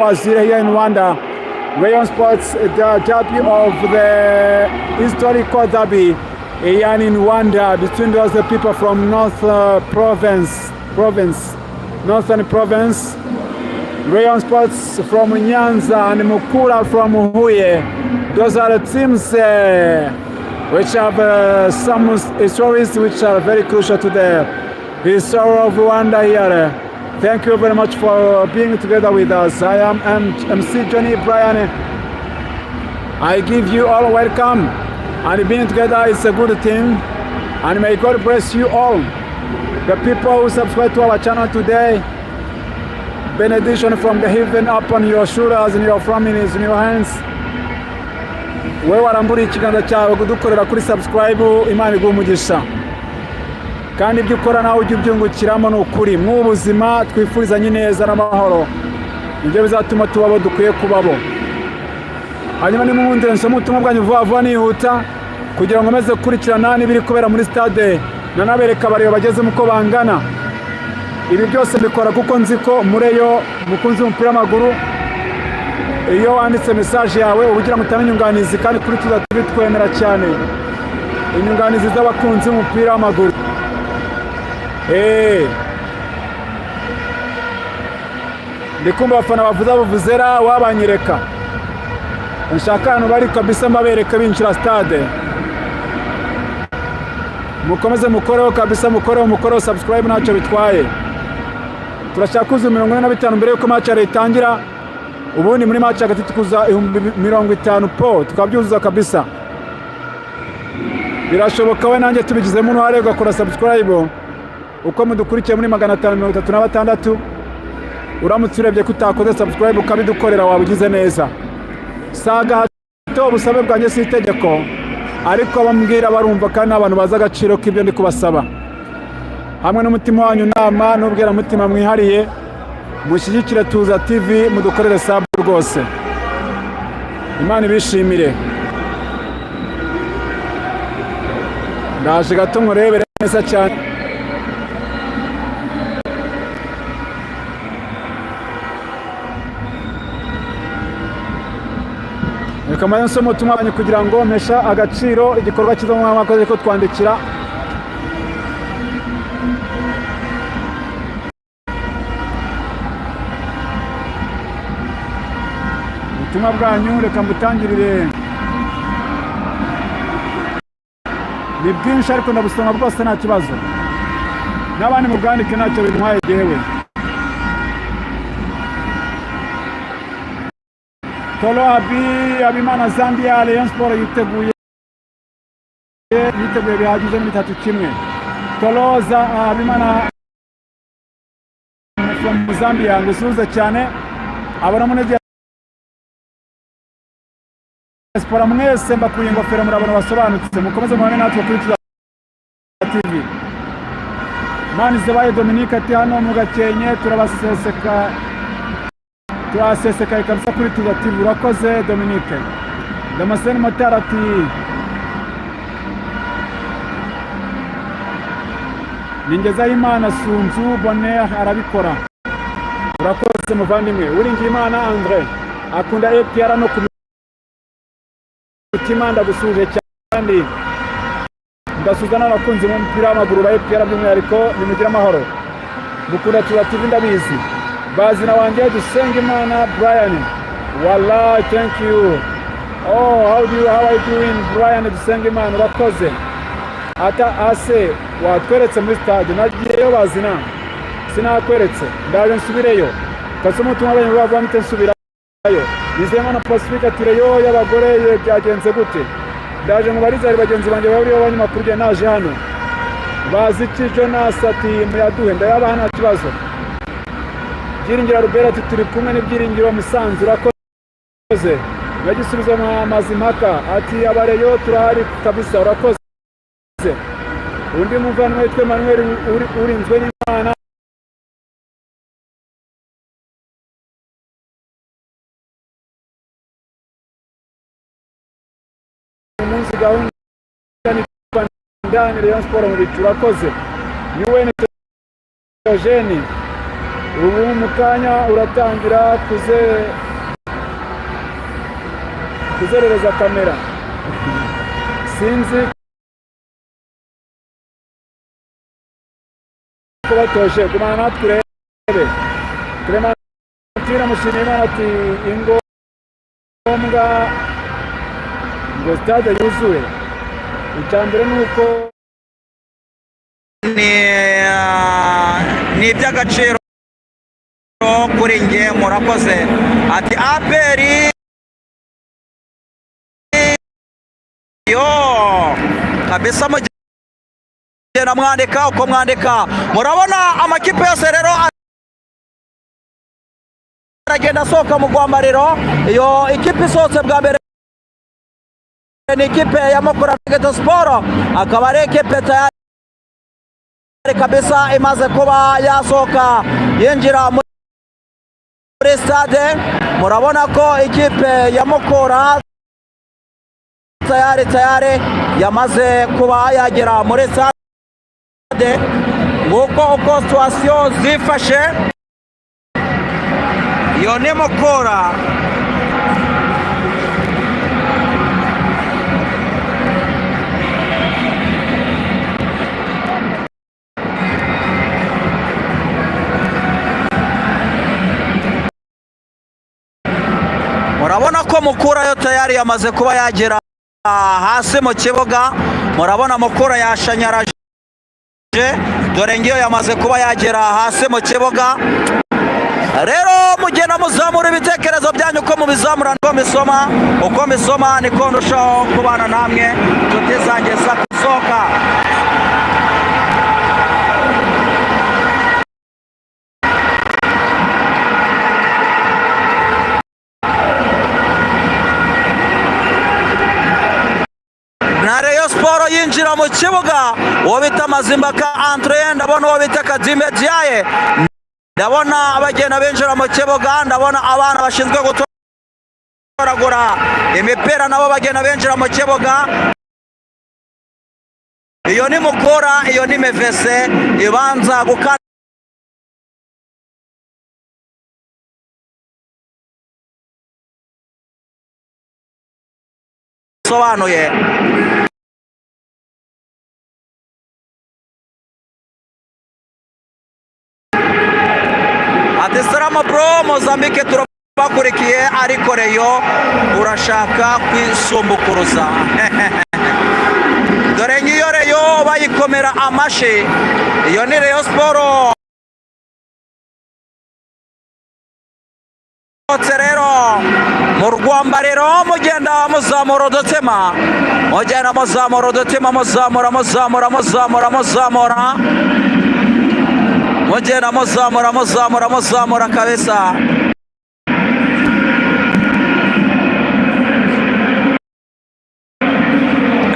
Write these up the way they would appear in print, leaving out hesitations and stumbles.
here in Rwanda. Rayon Sports, the derby of the historical derby here in Rwanda between those people from Northern Province. Rayon Sports from Nyanza and Mukura from Huye. Those are the teams which have some stories which are very crucial to the history of Rwanda here. Thank you very much for being together with us. I am MC Johnny Brian. I give you all welcome, and being together is a good thing, and may God bless you all. The people who subscribe to our channel today, benediction from the heaven upon your shoulders and your families in your hands. Wewe warambura ikiganza cyawe kudukorera kuri subscribe, Imana iguhe umugisha. Kandi ibyo ukora nawe ujye ubyungukiramo n'ukuri mu buzima twifurizanye neza n'amahoro, ibyo bizatuma tubabo dukwiye kubabo. Hanyuma ni mu ndende nsoma ubutumwa bwanyu vuba nihuta kugira ngo meze kurikirana n'ibiri kubera muri stade nanabereka abareba bageze muko bangana. Ibi byose mbikora kuko nzi ko mureyo mukunzi w'umupira w'amaguru, iyo wanditse message yawe ubugira ngo utange inyunganizi, kandi kuri twemera cyane inyunganizi z'abakunzi b'umupira w'amaguru. Ndikumva abafana bavuza buvuzera wabanyereka, nshaka hano bari kabisa mbabereka binjira stade. Mukomeze mukoreho kabisa, mukoreho subscribe ntacyo bitwaye. Turashaka kuza 45 mbere yuko match itangira, ubundi muri match hagati tukuza 50 po tukabyuzuza kabisa. Birashoboka we nanjye tubigizemo uruhare ugakora subscribe uko mudukurikiye muri 536. Uramutse urebye ko utakoze subscribe ukabidukorera wabugize neza. Saga hato ubusabe bwanjye si itegeko, ariko abambwira barumva kandi abantu baza agaciro k'ibyo ndi kubasaba. Hamwe n'umutima wanyu nama n'ubwira mutima mwihariye, mushyigikire Tuza TV, mudukorere sub rwose. Imana ibishimire. Ndaje gato murebere neza cyane. Reka maze nsome ubutumwa bwanyu kugira ngo mpesha agaciro igikorwa cyiza mwakoze ko twandikira. Ubutumwa bwanyu reka mbutangirire, ni bwinshi ariko ndabusoma bwose nta kibazo, n'abandi mubwandike ntacyo bintwaye jewe. Tolo Abimana Zambia, Rayon Sport yiteguye bihagije muri 3-1. Tolo Abimana from Zambia ngusuhuza cyane, abona munezi Sport mwese mbakuye ingofero murabona basobanutse, mukomeze muhane natwe kuri Tuza TV. Mani Zabaye Dominique ati hano mu Gakenke turaseseka kabisa kuri Tuza TV. Urakoze Dominique. Damascene Matara ati ningeza Imana Sunzu Bonheur arabikora. Urakoze muvandimwe. Uringiye Imana Andre akunda APR no kutima, ndagusuje cyane, ndasuzana n'abakunzi b'umupira w'amaguru ba APR by'umwihariko, nimugira amahoro. Mukunda Tuza TV ndabizi. Bazina wanjye Dusengimana Brian. Wallahi thank you. Oh, how are you doing Brian Dusengimana? Urakoze. Ata ase watweretse muri stade nagiyeyo bazina, sinakweretse ndaje nsubireyo. Kasoma ubutumwa bwanyu bava mite nsubirayo. Nizeyimana Pacifique ati Rayon y'abagore byagenze gute? Ndaje mu barizari bagenzi banjye bari abanyamakuru je naje hano. Bazi iki Jonas ati muyaduhe ndayabaha nta kibazo. Byiringiro Robert ati turi kumwe n'Ibyiringiro Musanze. Urakoze. Nagisubiza Mazimaka ati abareyo turahari kabisa. Urakoze. Undi muvandimwe witwa Emmanuel urinzwe n'Imana umunsi gahunda ni Rayon Sport mu bicu. Urakoze. UN Eugene ubu mu kanya uratangira kuzerereza kamera. Sinzi ko batoje kumana natwe urebe. Clementine Mushimiyimana ati ingombwa ngo stade yuzuye. Icyambere nuko ni iby'agaciro kuri nge murakoze. Ati aperi yo kabisa mugenda mwandika uko mwandika. Murabona amakipe yose rero aragenda asohoka mu rwambariro. Iyo ikipe isohotse bwa mbere ni ikipe ya Mukura Victory Sport, akaba ari ikipe tayari kabisa imaze kuba yasohoka yinjira muri stade. Murabona ko ikipe ya Mukura tayari yamaze kuba yagera muri stade. Nguko uko situation zifashe. Iyo ni Mukura. Murabona ko Mukura yo tayari yamaze kuba yagera hasi mu kibuga. Murabona Mukura yashanyaraje, dore ngiyo yamaze kuba yagera hasi mu kibuga. Rero mugenda muzamura ibitekerezo byanyu uko mubizamura uko misoma niko ndushaho kubana namwe nshuti zanjye sakusoka. na Rayon Sport yinjira mu kibuga. Uwo bita Mazimpaka Andre, ndabona uwo bita Kadime Diaye, ndabona abagenda binjira mu kibuga, ndabona abana bashinzwe gutoragura imipira nabo bagenda binjira mu kibuga. Iyo ni Mukura, iyo ni Mevese ibanza gukana sobanuye. Ati salama bro, Mozambique turabakurikiye ariko Rayon urashaka kwisumbukuruza. Dore ngiyo Rayon bayikomera amashi. Iyo ni Rayon Sport rero mu rwambariro mugenda muzamura udutema, mugenda muzamura udutema, mugenda muzamura kabisa.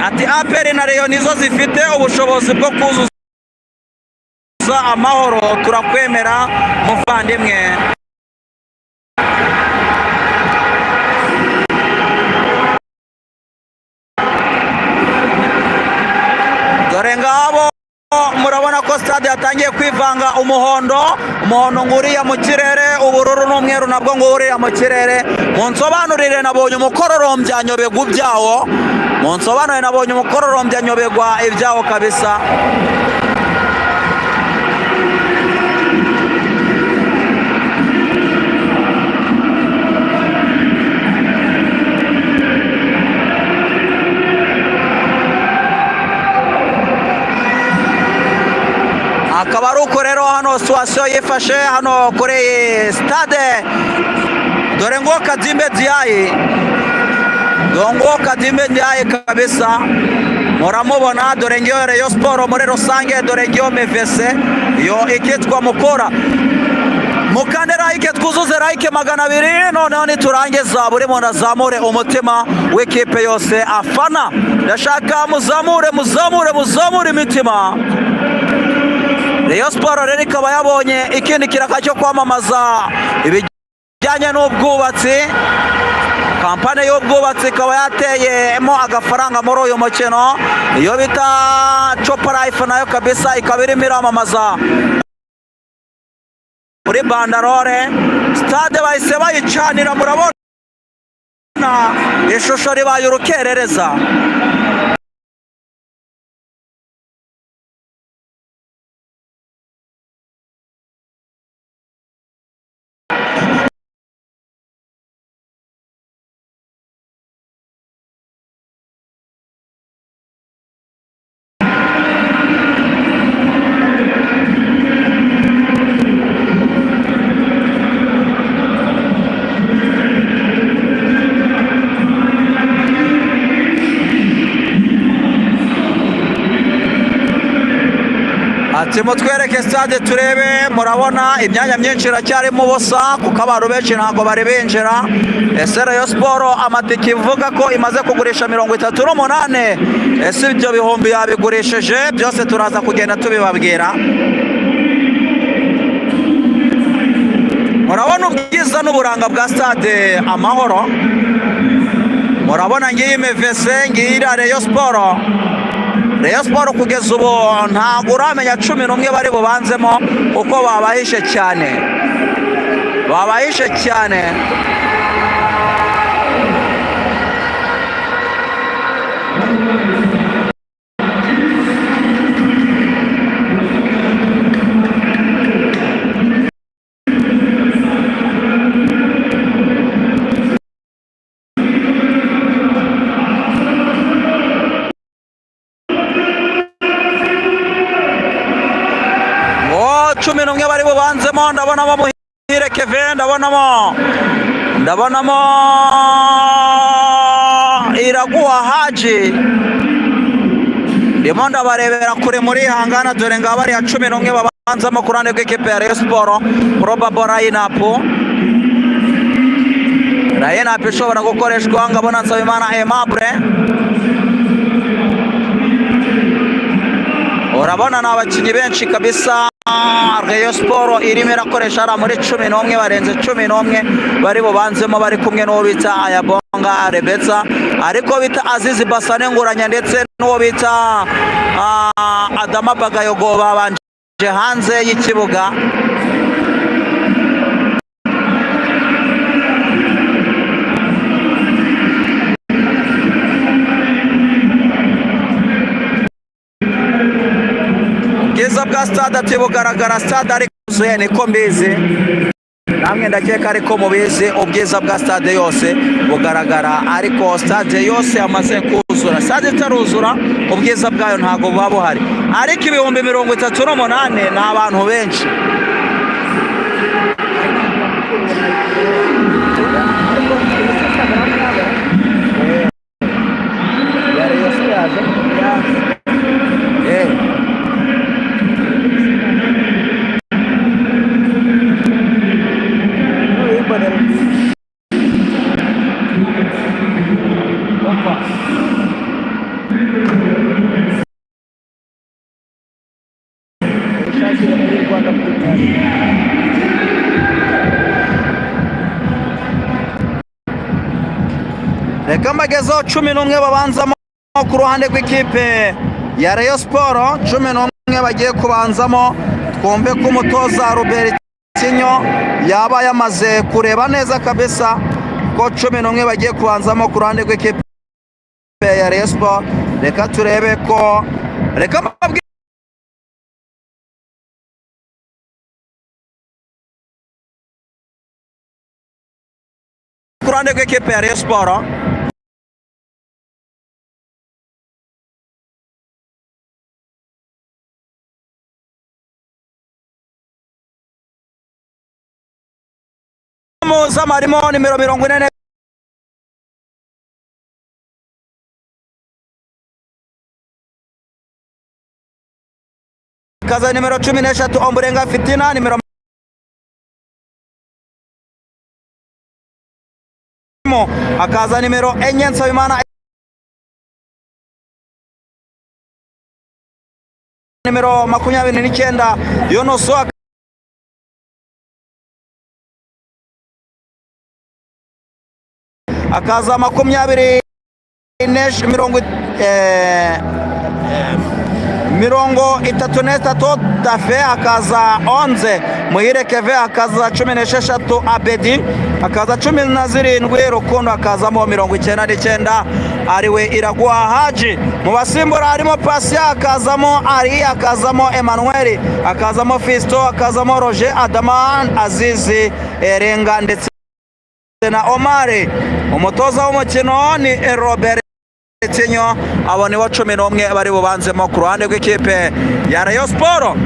Ati aperi na Rayon nizo zifite ubushobozi bwo kuzuza amahoro, turakwemera muvandimwe. Dore ngabo murabona ko stade yatangiye kwivanga umuhondo nguriya mu kirere, ubururu n'umweru nabwo nguriya mu kirere. Munsobanurire, nabonye umukororombya nyobegwa ibyawo. Munsobanurire, nabonye umukororombya nyobegwa ibyawo kabisa. Akaba ari uko rero hano situation yifashe hano kuri stade. Dore ngo Kadime Diaye, kabisa muramubona. Dore ngiyo Rayon Sport muri rusange, dore ngiyo Mevese yo ikitwa Mukura. Mukandera like twuzuze like 200, noneho niturangiza buri muntu azamure umutima w'ikipe yose afana. Ndashaka muzamure imitima. Rayon Sport rero ikaba yabonye ikindi kiraka cyo kwamamaza ibijyanye n'ubwubatsi. Kampani y'ubwubatsi ikaba yateyemo agafaranga muri uyu mukino, iyo bita Chopper Life nayo kabisa ikaba irimo iramamaza muri bandarore. Stade bahise bayicanira, murabona ishusho ribaye urukerereza. Ati mutwereke stade turebe, murabona imyanya myinshi iracyarimo ubusa kuko abantu benshi ntabwo bari binjira. Ese Rayon Sport amatike ivuga ko imaze kugurisha 38, ese ibyo bihumbi yabigurishije? Byose turaza kugenda tubibabwira. Murabona ubwiza n'uburanga bwa stade Amahoro, murabona ngiyi MVC, ngiyi Rayon Sport. Rayon Sport kugeza ubu ntabwo uramenya 11 bari bubanzemo kuko babahishe cyane, babahishe cyane. Cumi n'umwe bari bubanzemo, ndabonamo Muhire Kevin, ndabonamo Iraguha Haji, ndimo ndabarebera kure muri hangana, dore ngaba ari 11 babanzamo ku ruhande rw'ikipe ya Rayon Sport. Probable line-up ishobora gukoreshwa, ngabona Nsabimana Aimable, urabona ni abakinnyi benshi kabisa. Rayon Sport irimo irakoresha ara muri 11, barenze 11 bari bubanzemo, bari kumwe n'uwo bita Ayabonga Rebetsa, ariko bita Azizi Basane Nguranya ndetse n'uwo bita Adama Bagayogo babanje hanze y'ikibuga. Ubwiza bwa stade ati bugaragara, stade ari kuzuye, niko mbizi, namwe ndakeka ariko mubizi. Ubwiza bwa stade yose bugaragara, ariko stade yose yamaze kuzura. Stade itaruzura ubwiza bwayo ntabwo buba buhari, ariko ibihumbi 38 ni abantu benshi. Reka mbagezeho 11 babanzamo ku ruhande rw'ikipe ya Rayon Sport. 11 bagiye kubanzamo, twumve ko umutoza Robert Kinyo yaba yamaze kureba neza kabisa ko 11 bagiye kubanzamo ku ruhande rw'ikipe ya Rayon Sport. Reka turebe ko, reka mbabwire ku ruhande rw'ikipe ya Rayon Sport. Muza marimo nimero 40, kaza nimero 13 Omburenga Fitina, nimero akaza nimero 4 Nsabimana, nimero 29 Yonoso, akaza 24 33 Dafe, hakaza 11 Muhire Keve, hakaza 16 Abedi, hakaza 17 Rukundo, hakazamo 99 ariwe Iraguha Haji. Mu basimbura harimo Patient, hakazamo Ari, hakazamo Emmanuel, hakazamo Fisto, hakazamo Roger, Adaman, Azizi, Erenga ndetse na Omari. Umutoza w'umukino ni Robert Tinyo. Abo ni 11 bari bubanzemo ku ruhande rw'ikipe ya Rayon Sport.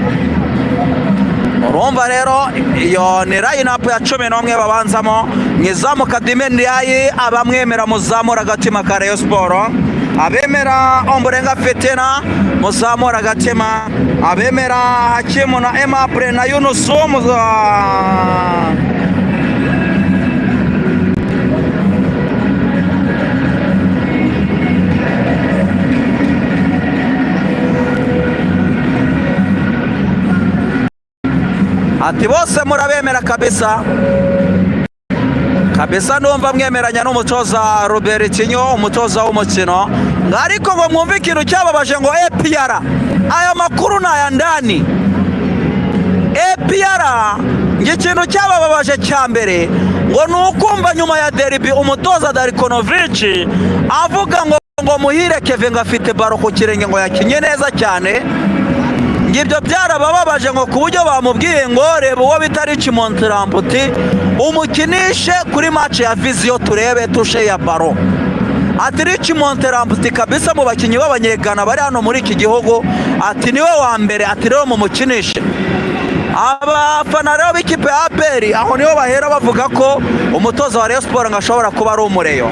Urumva rero iyo ni line-up ya 11 babanzamo. Mwizamu Kadime Ndiaye abamwemera muzamura agatima ka Rayon Sport, abemera Ombolenga Fitina muzamura agatima, abemera Hakimu na Aimable na Yunus ati bose murabemera kabisa. Ndumva mwemeranya n'umutoza Robert Tinyo, umutoza w'umukino. Ariko ngo mwumve ikintu cyababaje ngo APR, aya makuru naya ndani. APR ikintu cyababaje cya mbere ngo nukumva nyuma ya derby umutoza Darikonovic avuga ngo Muhire Keve ngafite baro ku kirenge ngo yakinye neza cyane. Ngibyo byarabababaje ngo kuburyo bamubwiye ngo reba uwo bitari Chimontramputi umukinishe kuri match ya Vision turebe tushe ya baro. Ati Rich Montramputi kabisa mu bakinyi b'abanyegana bari hano muri iki gihugu, ati niwe wa mbere, ati rero mu mukinishe. Abafana rero b'ikipe ya APR aho niho bahera bavuga ko umutoza wa Rayon Sport ngashobora kuba ari umureyo.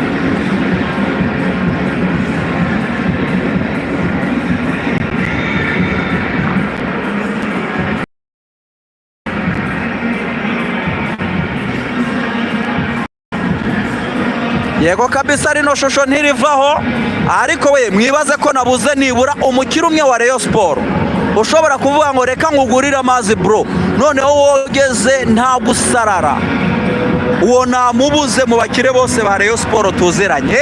Yego kabisa rino shosho ntirivaho, ariko we mwibaze ko nabuze nibura umukiro umwe wa Rayon Sport ushobora kuvuga ngo reka ngugurira amazi bro, noneho wogeze nta gusarara. Uwo namubuze mu bakire bose ba Rayon Sport tuziranye.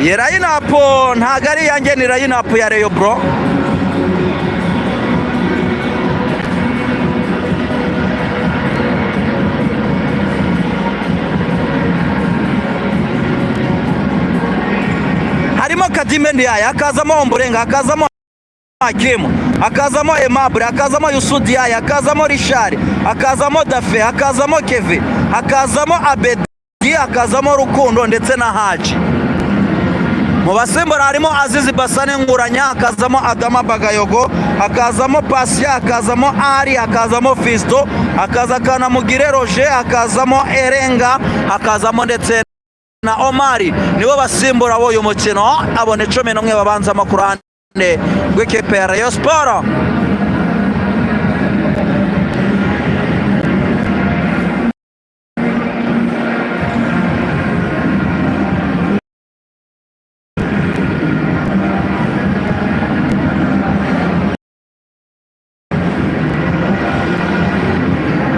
Ye line-up ntago ari yanjye, ni line-up ya Rayon bro. Harimo Kadime Ndiaye, hakazamo Ombolenga, hakazamo Hakimu, hakazamo Aimable, hakazamo Yusuf Diaye, hakazamo Richard, hakazamo Dafe, hakazamo Keve, hakazamo Abedi, hakazamo Rukundo ndetse na Haji. Mu basimbura harimo Azizi Basane Nguranya, hakazamo Adama Bagayogo, hakazamo Patient, hakazamo Ari, hakazamo Fisto, hakaza Kanamugire Roger, hakazamo Erenga, hakazamo ndetse na Omari. Nibo basimbura boyo mukino. Abone 11 babanzamo ku ruhande rw'ikipe ya Rayon Sport.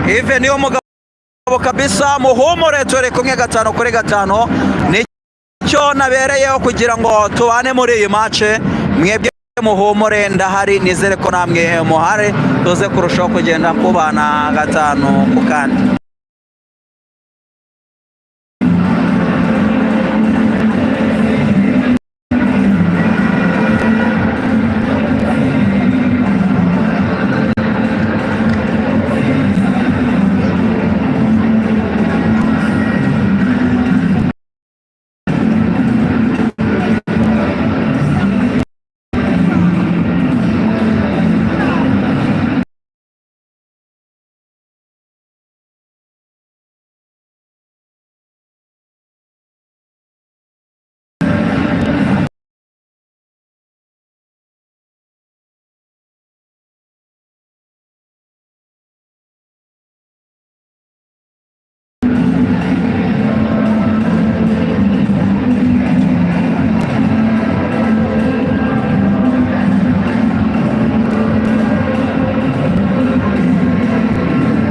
Even niyo mugabo kabisa, muhumure tore kumwe 5-5 nicyo nabereyeho kugira ngo tubane muri iyi match. Mwebwe muhumure ndahari, nizere ko namwe muhare, tuze kurushaho kugenda kubana 5 ku kandi.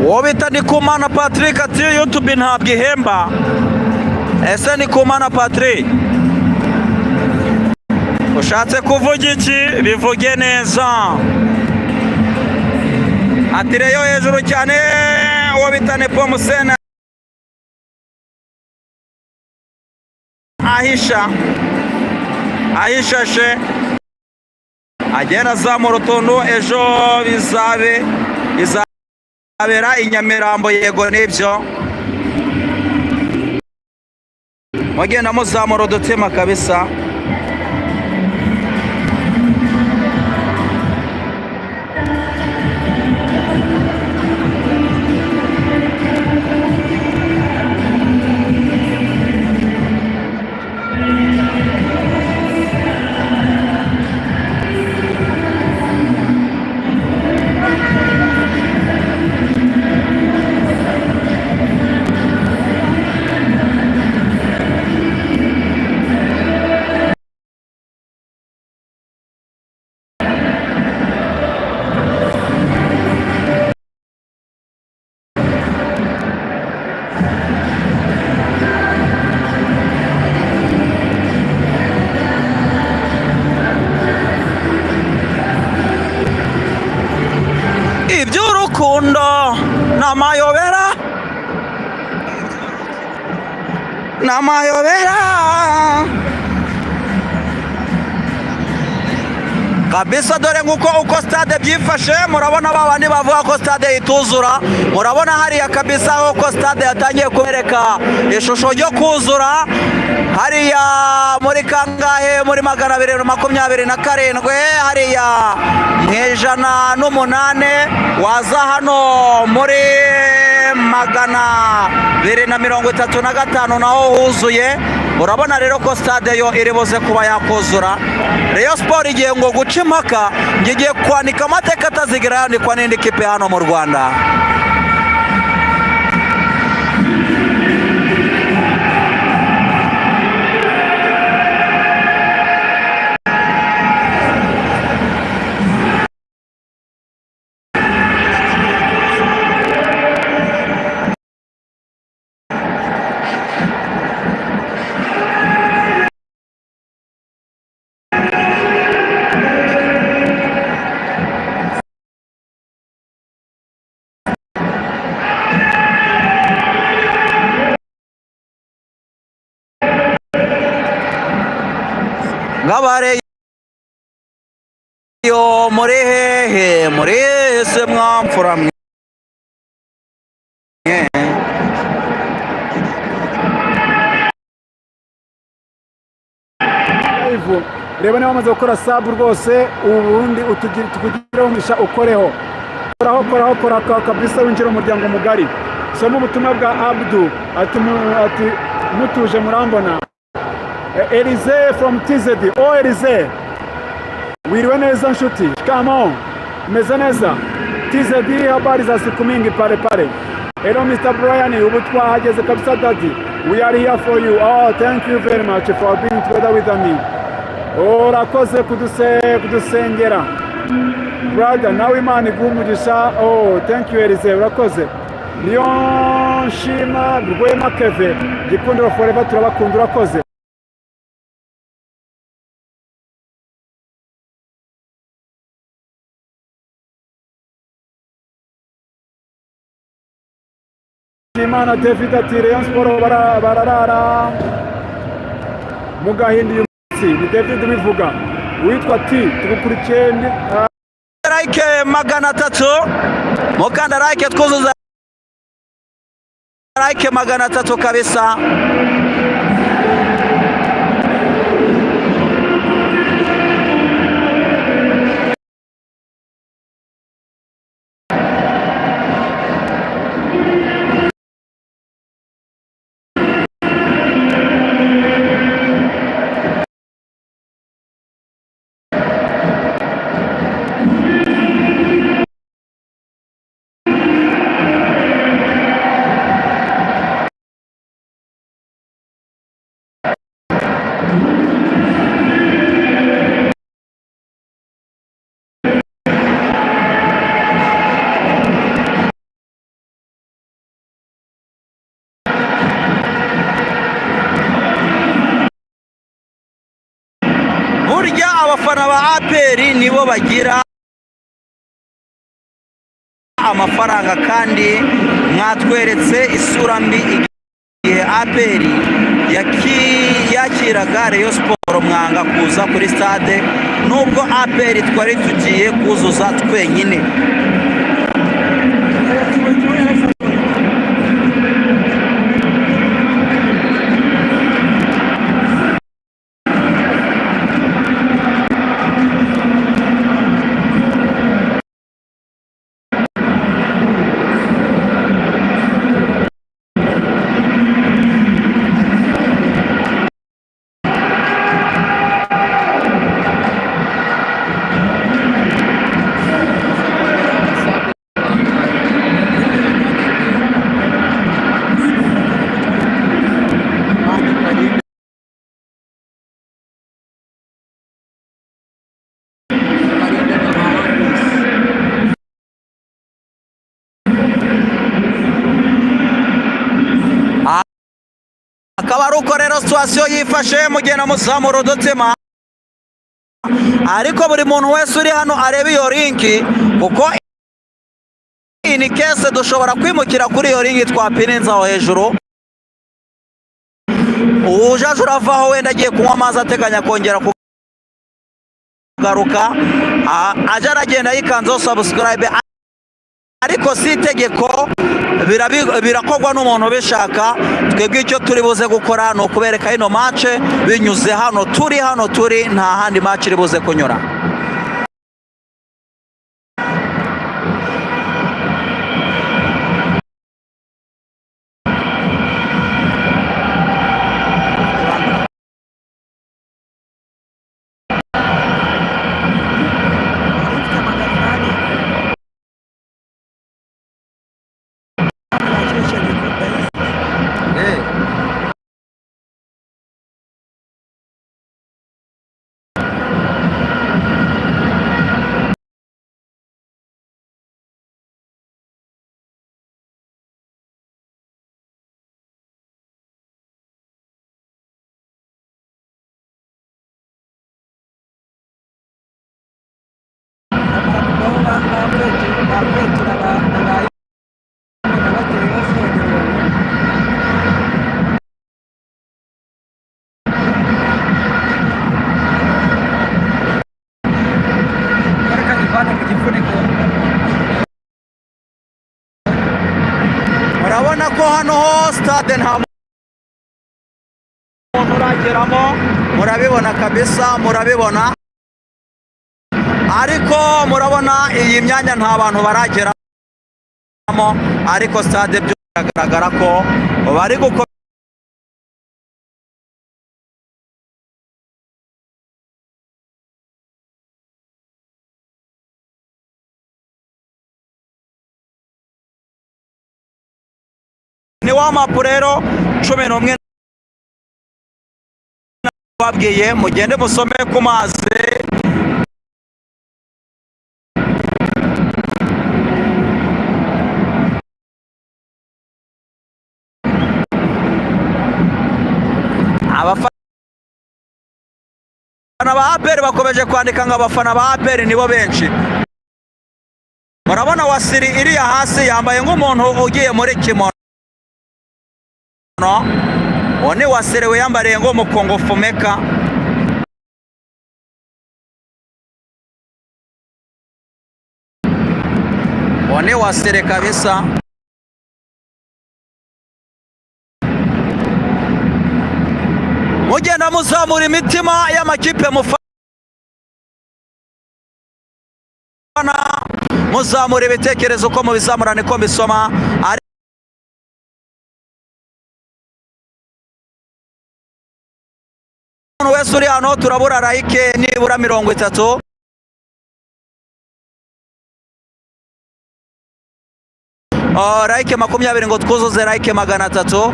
Wobita Ndikumana Patrick ati YouTube ntabwo ihemba. ese ni Kumana Patrick, ushatse kuvuga iki bivuge neza. Ati Reyo hejuru cyane, uwo bita Nepomuscène ahishashe agenda azamura utuntu, ejo bizabera i Nyamirambo. Yego nibyo, mugenda muzamura udutima kabisa. Iby'urukundo n'amayobera kabisa. Dore uko stade byifashe, murabona babandi bavuga ko stade ituzura, murabona hariya kabisa uko stade yatangiye kubereka ishusho ryo kuzura. Hariya muri kangahe, muri 227, hariya 108, waza hano muri 235 naho huzuye. Urabona rero ko stade yo iri buze kuba yakuzura. Rayon Sport igiye ngo guca impaka, ngiye kwanika amateka atazigira yandikwa n'indi kipe hano mu Rwanda. Ngabareyo muri hehe, muri se mwamfura mwe. Reba niba wamaze gukora sabu rwose, ubundi tukugireho umugisha ukoreho. Kora kabisa, winjira umuryango mugari. Soma ubutumwa bwa Abdu ati mutuje murambona. Elize from TZ. Oh Elize, wiriwe neza nshuti, come on, umeze neza? TZ, habari za siku mingi pale. Hello Mr. Brian, ubu twahageze kabisa daddy, we are here for you. Oh, thank you very much for being together with me. Oh, urakoze kudusengera brother, nawe Imana iguhe umugisha. Oh, thank you Elize, urakoze. Niyo nshima Rwema Keve, Gikundiro forever, turabakunda, urakoze. Imana David ati Rayon Sport bararara mu Gahindi uyu munsi. Ni David bivuga, witwa T, tugukurikiye like 300, mukanda like twuzuza like 300 kabisa. abafana ba APR nibo bagira amafaranga kandi mwatweretse isura mbi igihe APR yakiraga Rayon Sport mwanga kuza kuri stade nubwo APR twari tugiye kuzuza twenyine. Akaba ari uko rero situwasiyo yifashe mugenda muzamura udutima, ariko buri muntu wese uri hano areba iyo linki kuko ini kese dushobora kwimukira kuri iyo linki twapininze aho hejuru. Ujaje uravaho wenda agiye kunywa amazi ateganya kongera kugaruka aje aragenda yikanzeho subscribe, ariko si itegeko, birakorwa n'umuntu ubishaka. Twebwe icyo turi buze gukora ni ukubereka ino match binyuze hano turi nta handi match iri buze kunyura. Murabona ko hano stade nta muntu urageramo, murabibona kabisa, murabibona, ariko murabona iyi myanya nta bantu barageramo, ariko stade byo biragaragara ko bari gukora. Ni wa mapu rero 11 babwiye mugende musome ku mazi. Abafana ba APR bakomeje kwandika ngo abafana ba APR nibo benshi. Murabona Wasiri iriya hasi yambaye nk'umuntu ugiye muri kimono. Oni Wasiri we yambariye ngo mukongo fumeka. Oni Wasiri kabisa. Mugenda muzamura imitima y'amakipe mufana, muzamura ibitekerezo ko mubizamura niko mbisoma. Umuntu wese uri hano turabura like nibura 30. Like 20 ngo twuzuze like 300.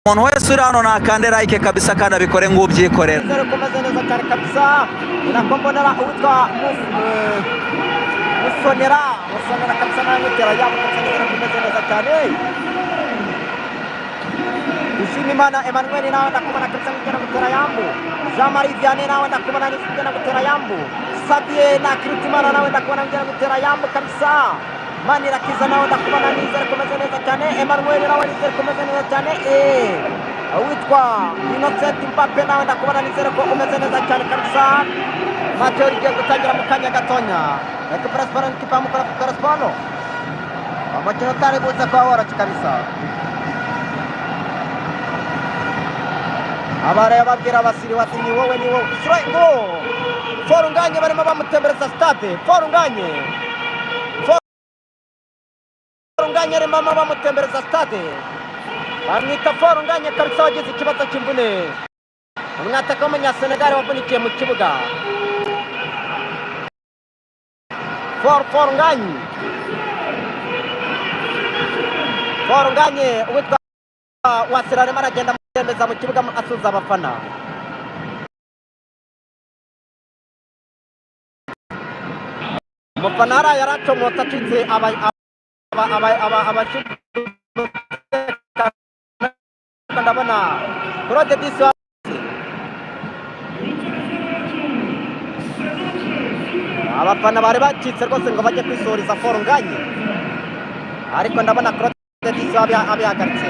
Umuntu wese uri hano nakande like kabisa kandi abikore ng'ubyikorera. Komeza neza cyane kabisa, nakombonera utwa musonera kabisa, nawe mutera yabo komeza neza cyane. Dushimimana Emmanuel nawe ndakumana kabisa ngigenda gutera yambu. Jean Marie Vianney nawe ndakumana ngigenda gutera yambu. Xavier na Kirutimana nawe ndakumana ngigenda gutera yambu kabisa. Manirakiza nawe ndakumana nizere komeze neza cyane. Emmanuel nawe nizere komeze neza cyane. Witwa Innocent Mbappe nawe ndakumana nizere ko umeze neza cyane kabisa. Mateo igiye gutangira mu kanya gatonya. Recuperasyon kipa mu Correspano. Umukino utari buze kuba woroshye kabisa. Abareba babwira abasiri bati ni wowe ngo Forunganye barimo bamutembereza stade. Forunganye arimo bamutembereza stade. Bamwita Forunganye kabisa wagize ikibazo cy'imvune. Umwataka w'umunyasenegali wavunikiye mu kibuga. Forunganye witwa Wasira arimo aragenda amutembeza mu kibuga asuza abafana. Umufana hariya yaracomotse acitse ndabona Claude Disi abafana bari bacitse rwose ngo bajye kwisohoriza Forunganye, ariko ndabona Claude Disi abihagaritse.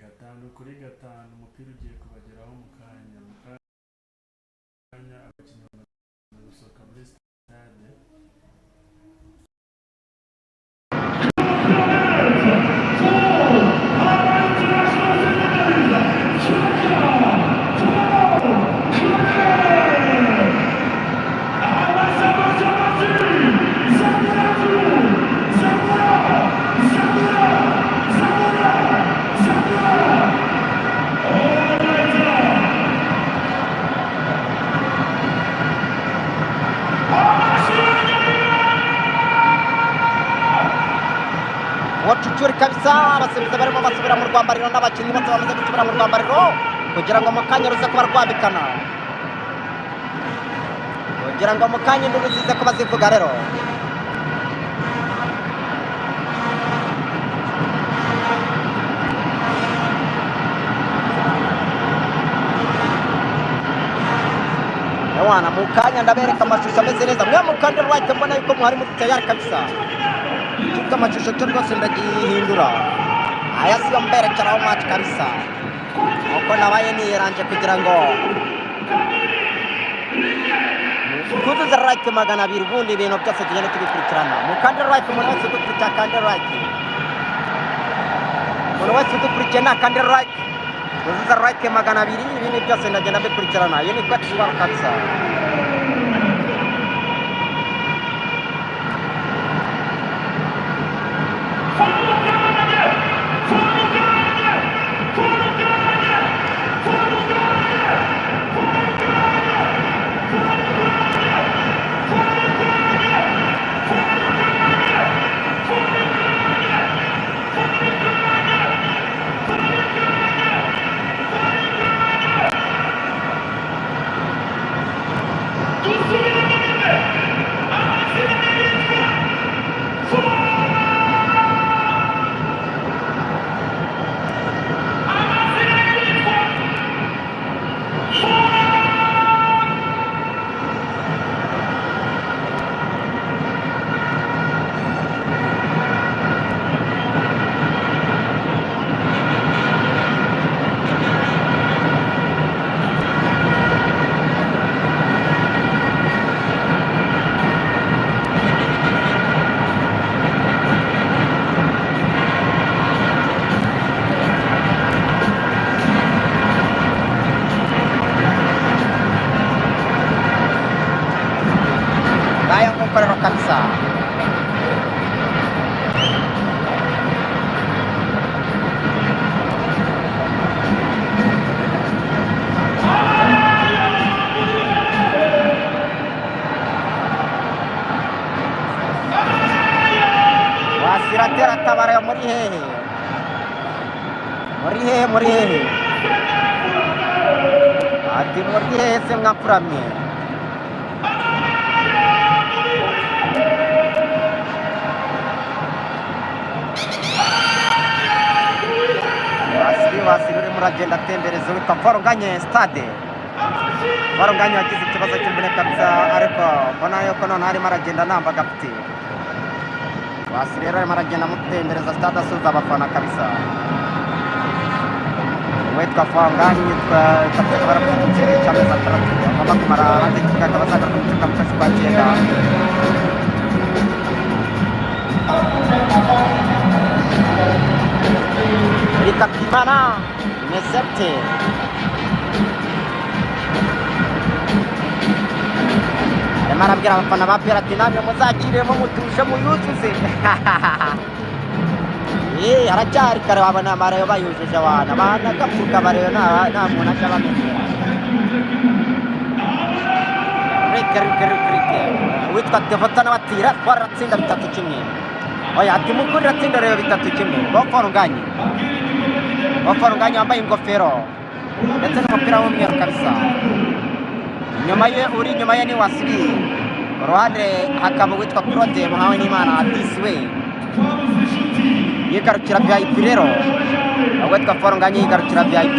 Gatanu kuri gatanu umupira ugiye kubageraho mu kanya abakinnyi bamaze gusohoka muri stade. Wacucuri kabisa abasifuzi barimo basubira mu rwambariro n'abakinnyi bose bamaze gusubira mu rwambariro kugira ngo mu kanya ruze kuba rwabikana, kugira ngo mu kanya induru zize kuba zivuga rero. Ewana mu kanya ndabereka amashusho ameze neza. Mwe mukande right mbona yuko muhari muri tayari kabisa. Kika amashusho cyo rwose ndagihindura. Aya siyo mberekeraho match kabisa. Uko nabaye niyeranje kugira ngo kuzuza right 200 ubundi ibintu byose tugende tubikurikirana. Mukande right umuntu wese udukurikira kande right. Umuntu wese udukurikirana kande right. Kuzuza right 200 ibintu byose ndagenda bikurikirana. Iyo ni kwa twa kabisa. aratabara muri hehe ati muri hehe se mwakuramye wasiri urimo uragenda atembereza witwa Varunganye stade. Varunganye wagize ikibazo cy'imvune kabisa ariko mbona yuko none arimo aragenda namba gafite. Wasiri rero arimo aragenda amutembereza stade asuza abafana kabisa. Witwa Varunganye yitwa kabisa barapfutse cyameza atandatu agomba kumara hanze kigaga bazagaruka mu cyumba cyose kwa cyenda. Rika Kimana Mesete arimo arabwira abafana ba Pera ati namwe muzakiremo mutuje muyuzuze. Haracyari kare wabona amarayo bayujuje abana gapfuka bareyo nta muntu aje abamenyera. Rike witwa Devota n'abatira twaratsinda 3-1. Oya ati mukuri ratsinda rero 3-1 Varunganye wambaye ingofero ndetse n'umupira w'umweru kabisa. Uri inyuma ye ni Wasiri, uruhande hakaba witwa Claude Muhawe n'Imana Adiswe yigarukira VIP rero, witwa Varunganye yigarukira VIP.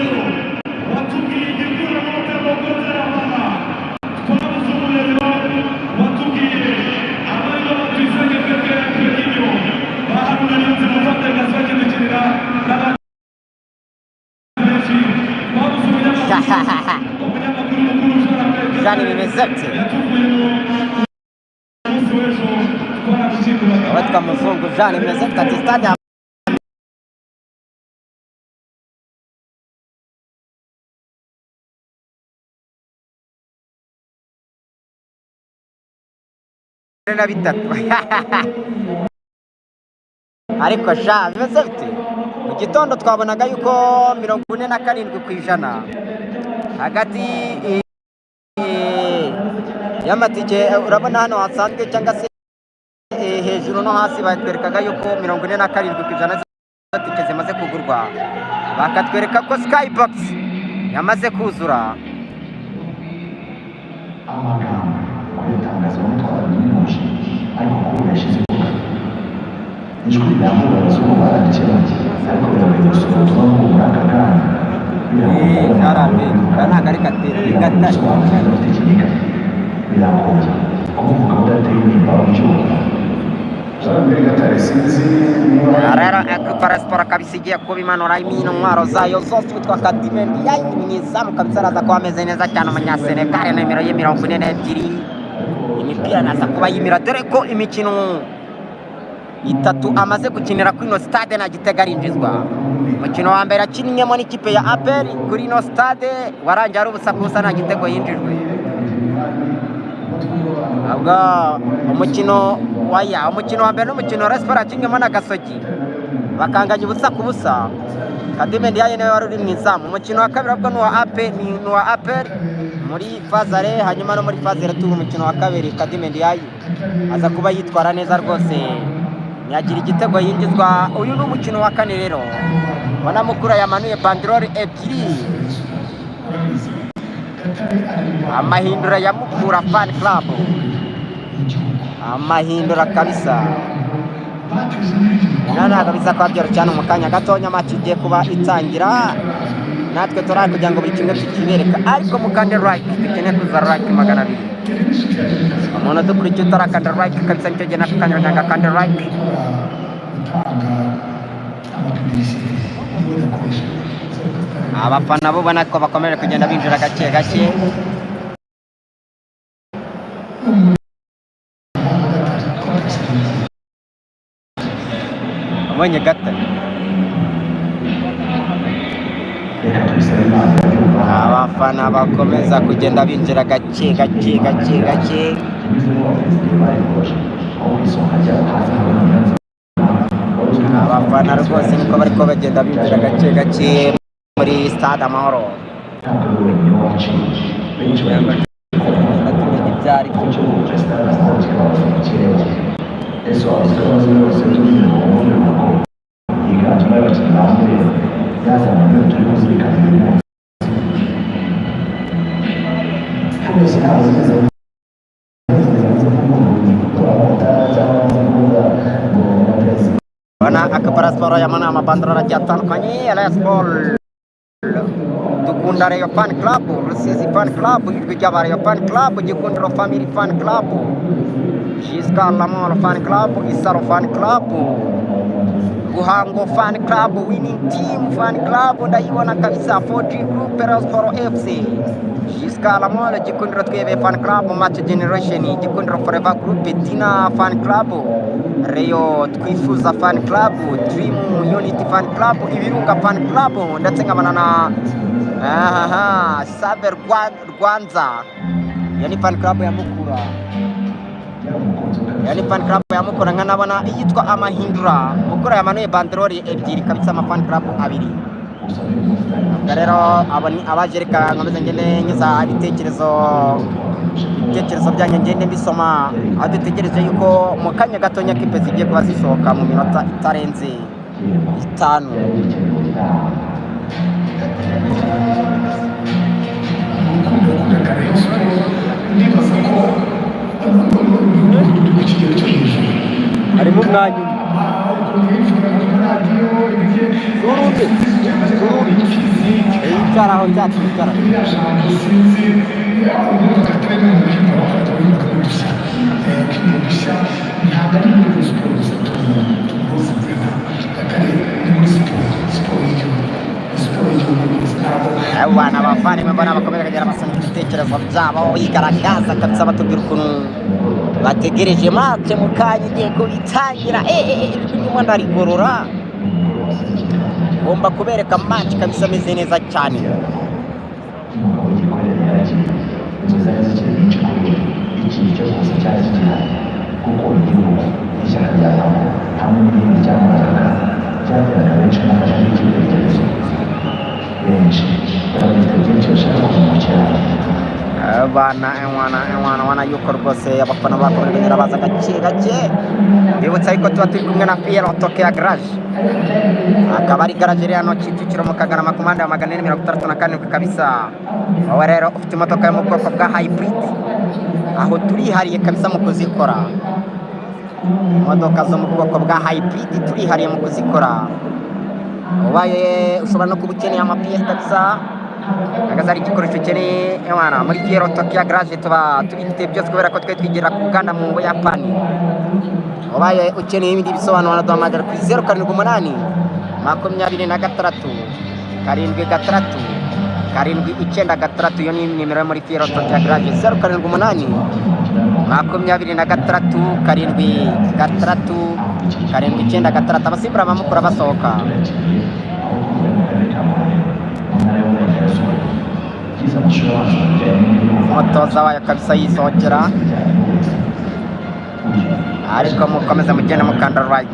Jani Mimezete witwa Muzungu Jani Mimezete ati stade na bitatu ariko sha bimeze bite. Mu gitondo twabonaga yuko 47% hagati y'amatike urabona hano hasanzwe cyangwa se hejuru no hasi batwerekaga yuko 47% z'amatike zimaze kugurwa, bakatwereka ko Skybox yamaze kuzura. ijwi ryavuga zuba barakiranye ariko birabivuze ubutumwa bw'ubu aka kanya ntarambe ntabwo ari gatera gatari biragoye kuvuga udateye nimba ubyumva zarambere gatare sinzi rero Ekipara Sport kabisa igiye kuba imanura intwaro zayo zose witwa Kadimendi mwizamu kabisa araza kuba ameze neza cyane umunyasenegare nimero ye 42 imipira naza kuba yimira dore ko imikino 3 amaze gukinira kuri ino stade na Gitega arinjizwa. Umukino wa mbere akinnyeho n'ikipe ya APR kuri ino stade warangiye ari ubusa kubusa nta gitego yinjijwe. Ahubwo umukino wa mbere n'umukino wa Sport akinnyeho na Gasogi bakanganya ubusa kubusa. Kadimendi yaye nawe wari uri mu izamu. Umukino wa kabiri ubwo ni wa APR muri fazare, hanyuma no muri fazare umukino wa kabiri Kadimendi yaye aza kuba yitwara neza rwose yagira igitego yinjizwa. Uyu ni umukino wa kane rero wana mukura yamanuye banderole ebyiri, amahindura ya Mukura Fan Club, amahindura kabisa nana kabisa kwa byaro cyane mu kanya gatonya match igiye kuba itangira, natwe turari kugira ngo buri kimwe tukibereka ariko mukande like dukeneye kuza like 200 umuntu dukurikiye utarakanda like kabisa nicyo gihe nakanya kanda like. Abafana bo ubona ko bakomeje kugenda binjira gake gake. Abonye gata abafana bakomeza kugenda binjira gake gake gake gake. Abafana rwose niko bariko bagenda binjira gake gake muri stade Amahoro. mana akapara siporo ya mana amabandora agiye atandukanye ya Rayon Sport dukunda Rayon Fan Club, Rusizi Fan Club, ijwi ry'aba Rayon Fan Club, Gikundiro Family Fan Club, Giscard Lamoro Fan Club, Isaro Fan Club, Guhango Fan Club, Winning Team Fan Club, ndayibona kabisa 4G Group, Rayon Sport FC, Giscard Lamoro, Gikundiro Twebe Fan Club, Match Generation, Gikundiro Forever Group, Tina Fan Club, Rayon Twifuza Fan Club, Dream Unity Fan Club, Ibirunga Fan Club, ndetse nkabana na Saber Rwanza, yani Fan Club ya Mukura, yani Fan Club ya Mukura, nkanabona iyitwa Amahindura Mukura yamanuye banderoli ebyiri kabisa, ama Fan Club abiri. Rero abajereka nkomeze ngende ngiza ibitekerezo byanjye ngende mbisoma, adutegereje yuko mu kanya gatonya kipe zigiye kuba zishoka mu minota itarenze 5. harimo umwanya icara aho cyacu icara abana bavandimwe mbona bakomeza kugera basana ibitekerezo byabo bigaragaza kabisa, batubwira ukuntu bategereje match mu kanya igiye kubitangira. Ndimo ndarigorora, ngomba kubereka match kabisa ameze neza cyane. Abana yuko rwose abafana bakomeza baza gake. Bibutsa yuko tuba turi kumwe na Fiero Tokea Garage, akaba ari garage hano Kicukiro mu Kagarama ku muhanda wa 464 kabisa. Wowe rero ufite imodoka yo mu bwoko bwa hybrid, aho turihariye kabisa mu kuzikora. Imodoka zo mu bwoko bwa hybrid turihariye mu kuzikora. Ubaye ushobora no kubukeneye amapiyesi kabisa, agazari igikoresho ukeneye muri Fiero Tokea Garage tuba tubifite byose, kubera ko twe twigira ku Uganda mu Buyapani. Ubaye ukeneye ibindi bisobanuro duhamagara kuri 078 26 76 796. Iyo ni nimero yo muri Fiero Tokea Garage, 078 26 76 796. Abasimbura bamukura basohoka. Umutoza wayo kabisa yisohokera, ariko mukomeza mugenda mukanda right.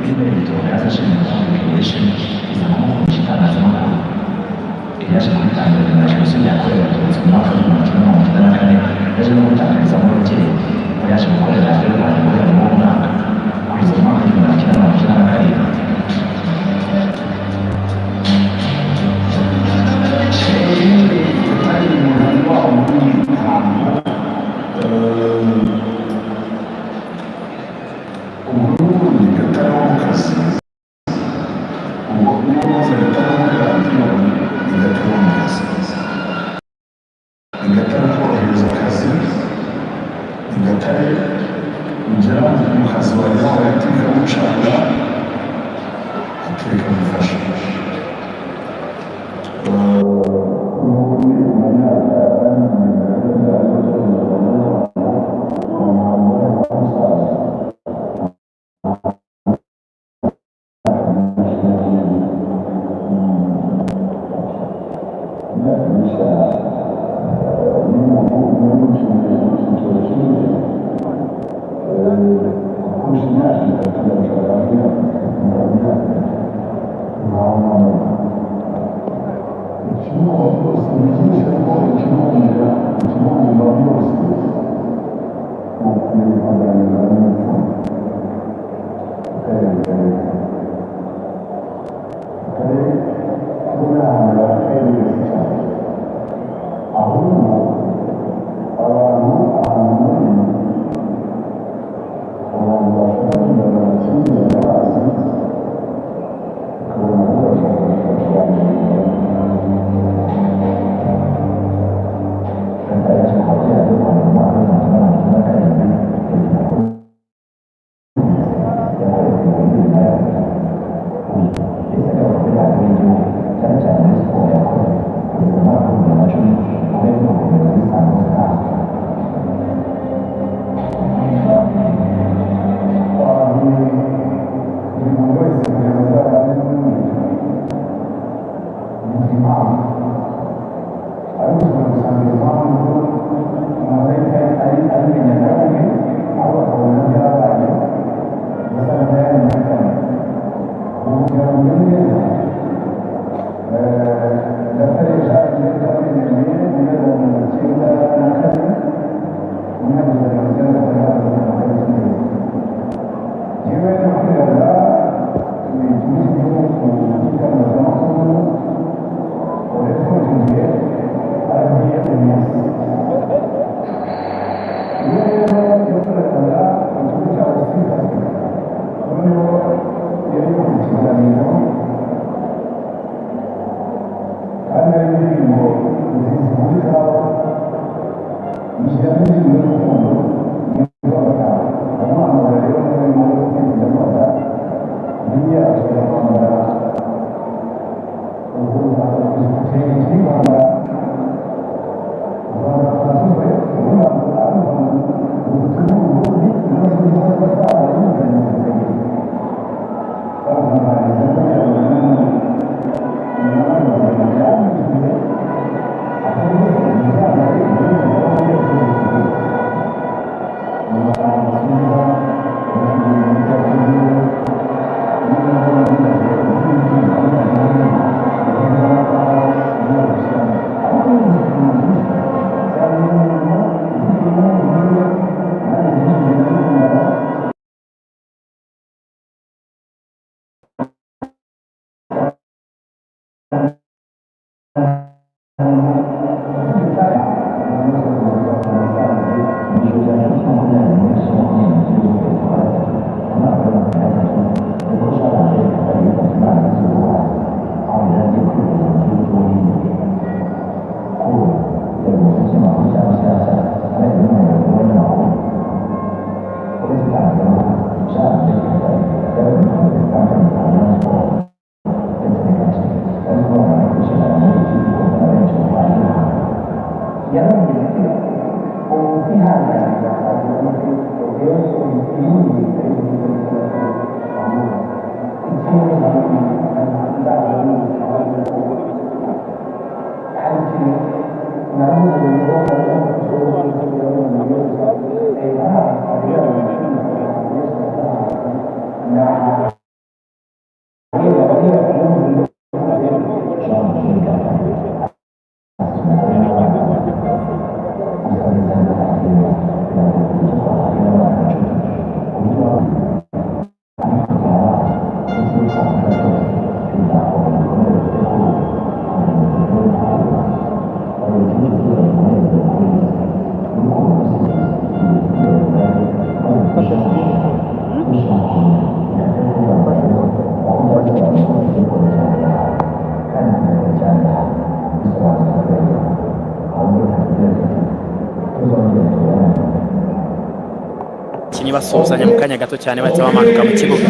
abakinnyi basuhuzanya mu kanya gato cyane bahita bamanuka mu kibuga.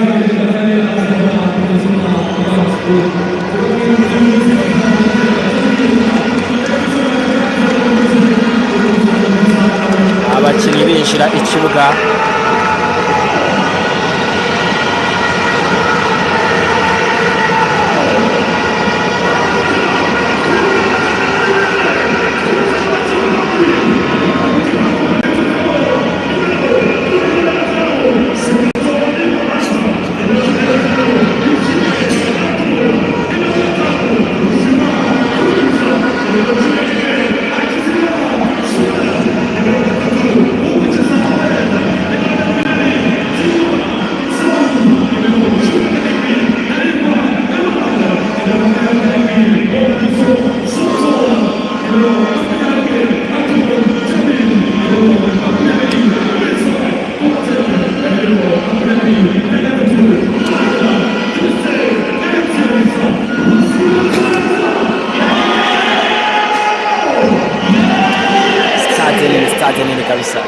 Abakinnyi binjira ikibuga. Stade nini kabisa.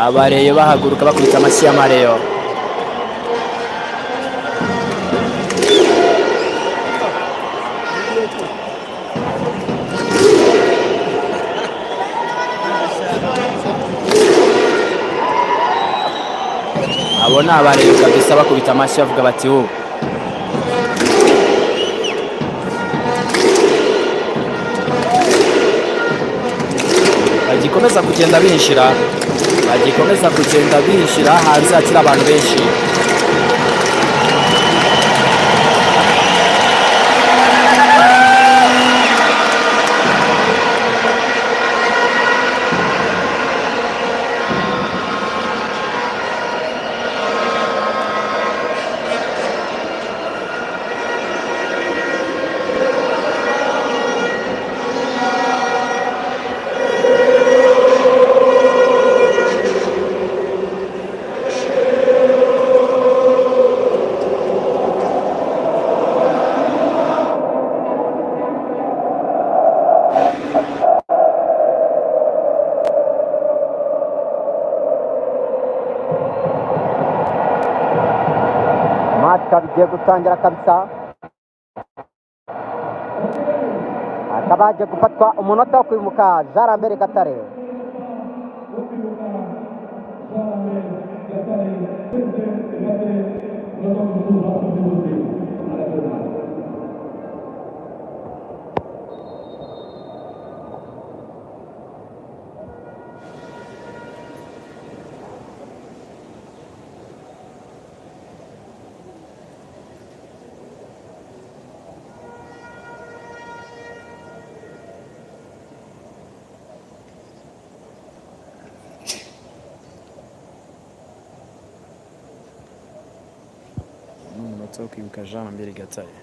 Abareyo bahaguruka bakubita amashyi y'amareyo. Abo ni abareyo kabisa bakubita amashyi bavuga bati ubu bagikomeza kugenda binjira. bagikomeza kugenda bishyira hanze hakiri abantu benshi. bigiye gutangira kabisa, hakaba hagiye gufatwa umunota wo kwimuka Jean Lambert Gatare. Umunota wo kwibuka Jean Lambert Gatare.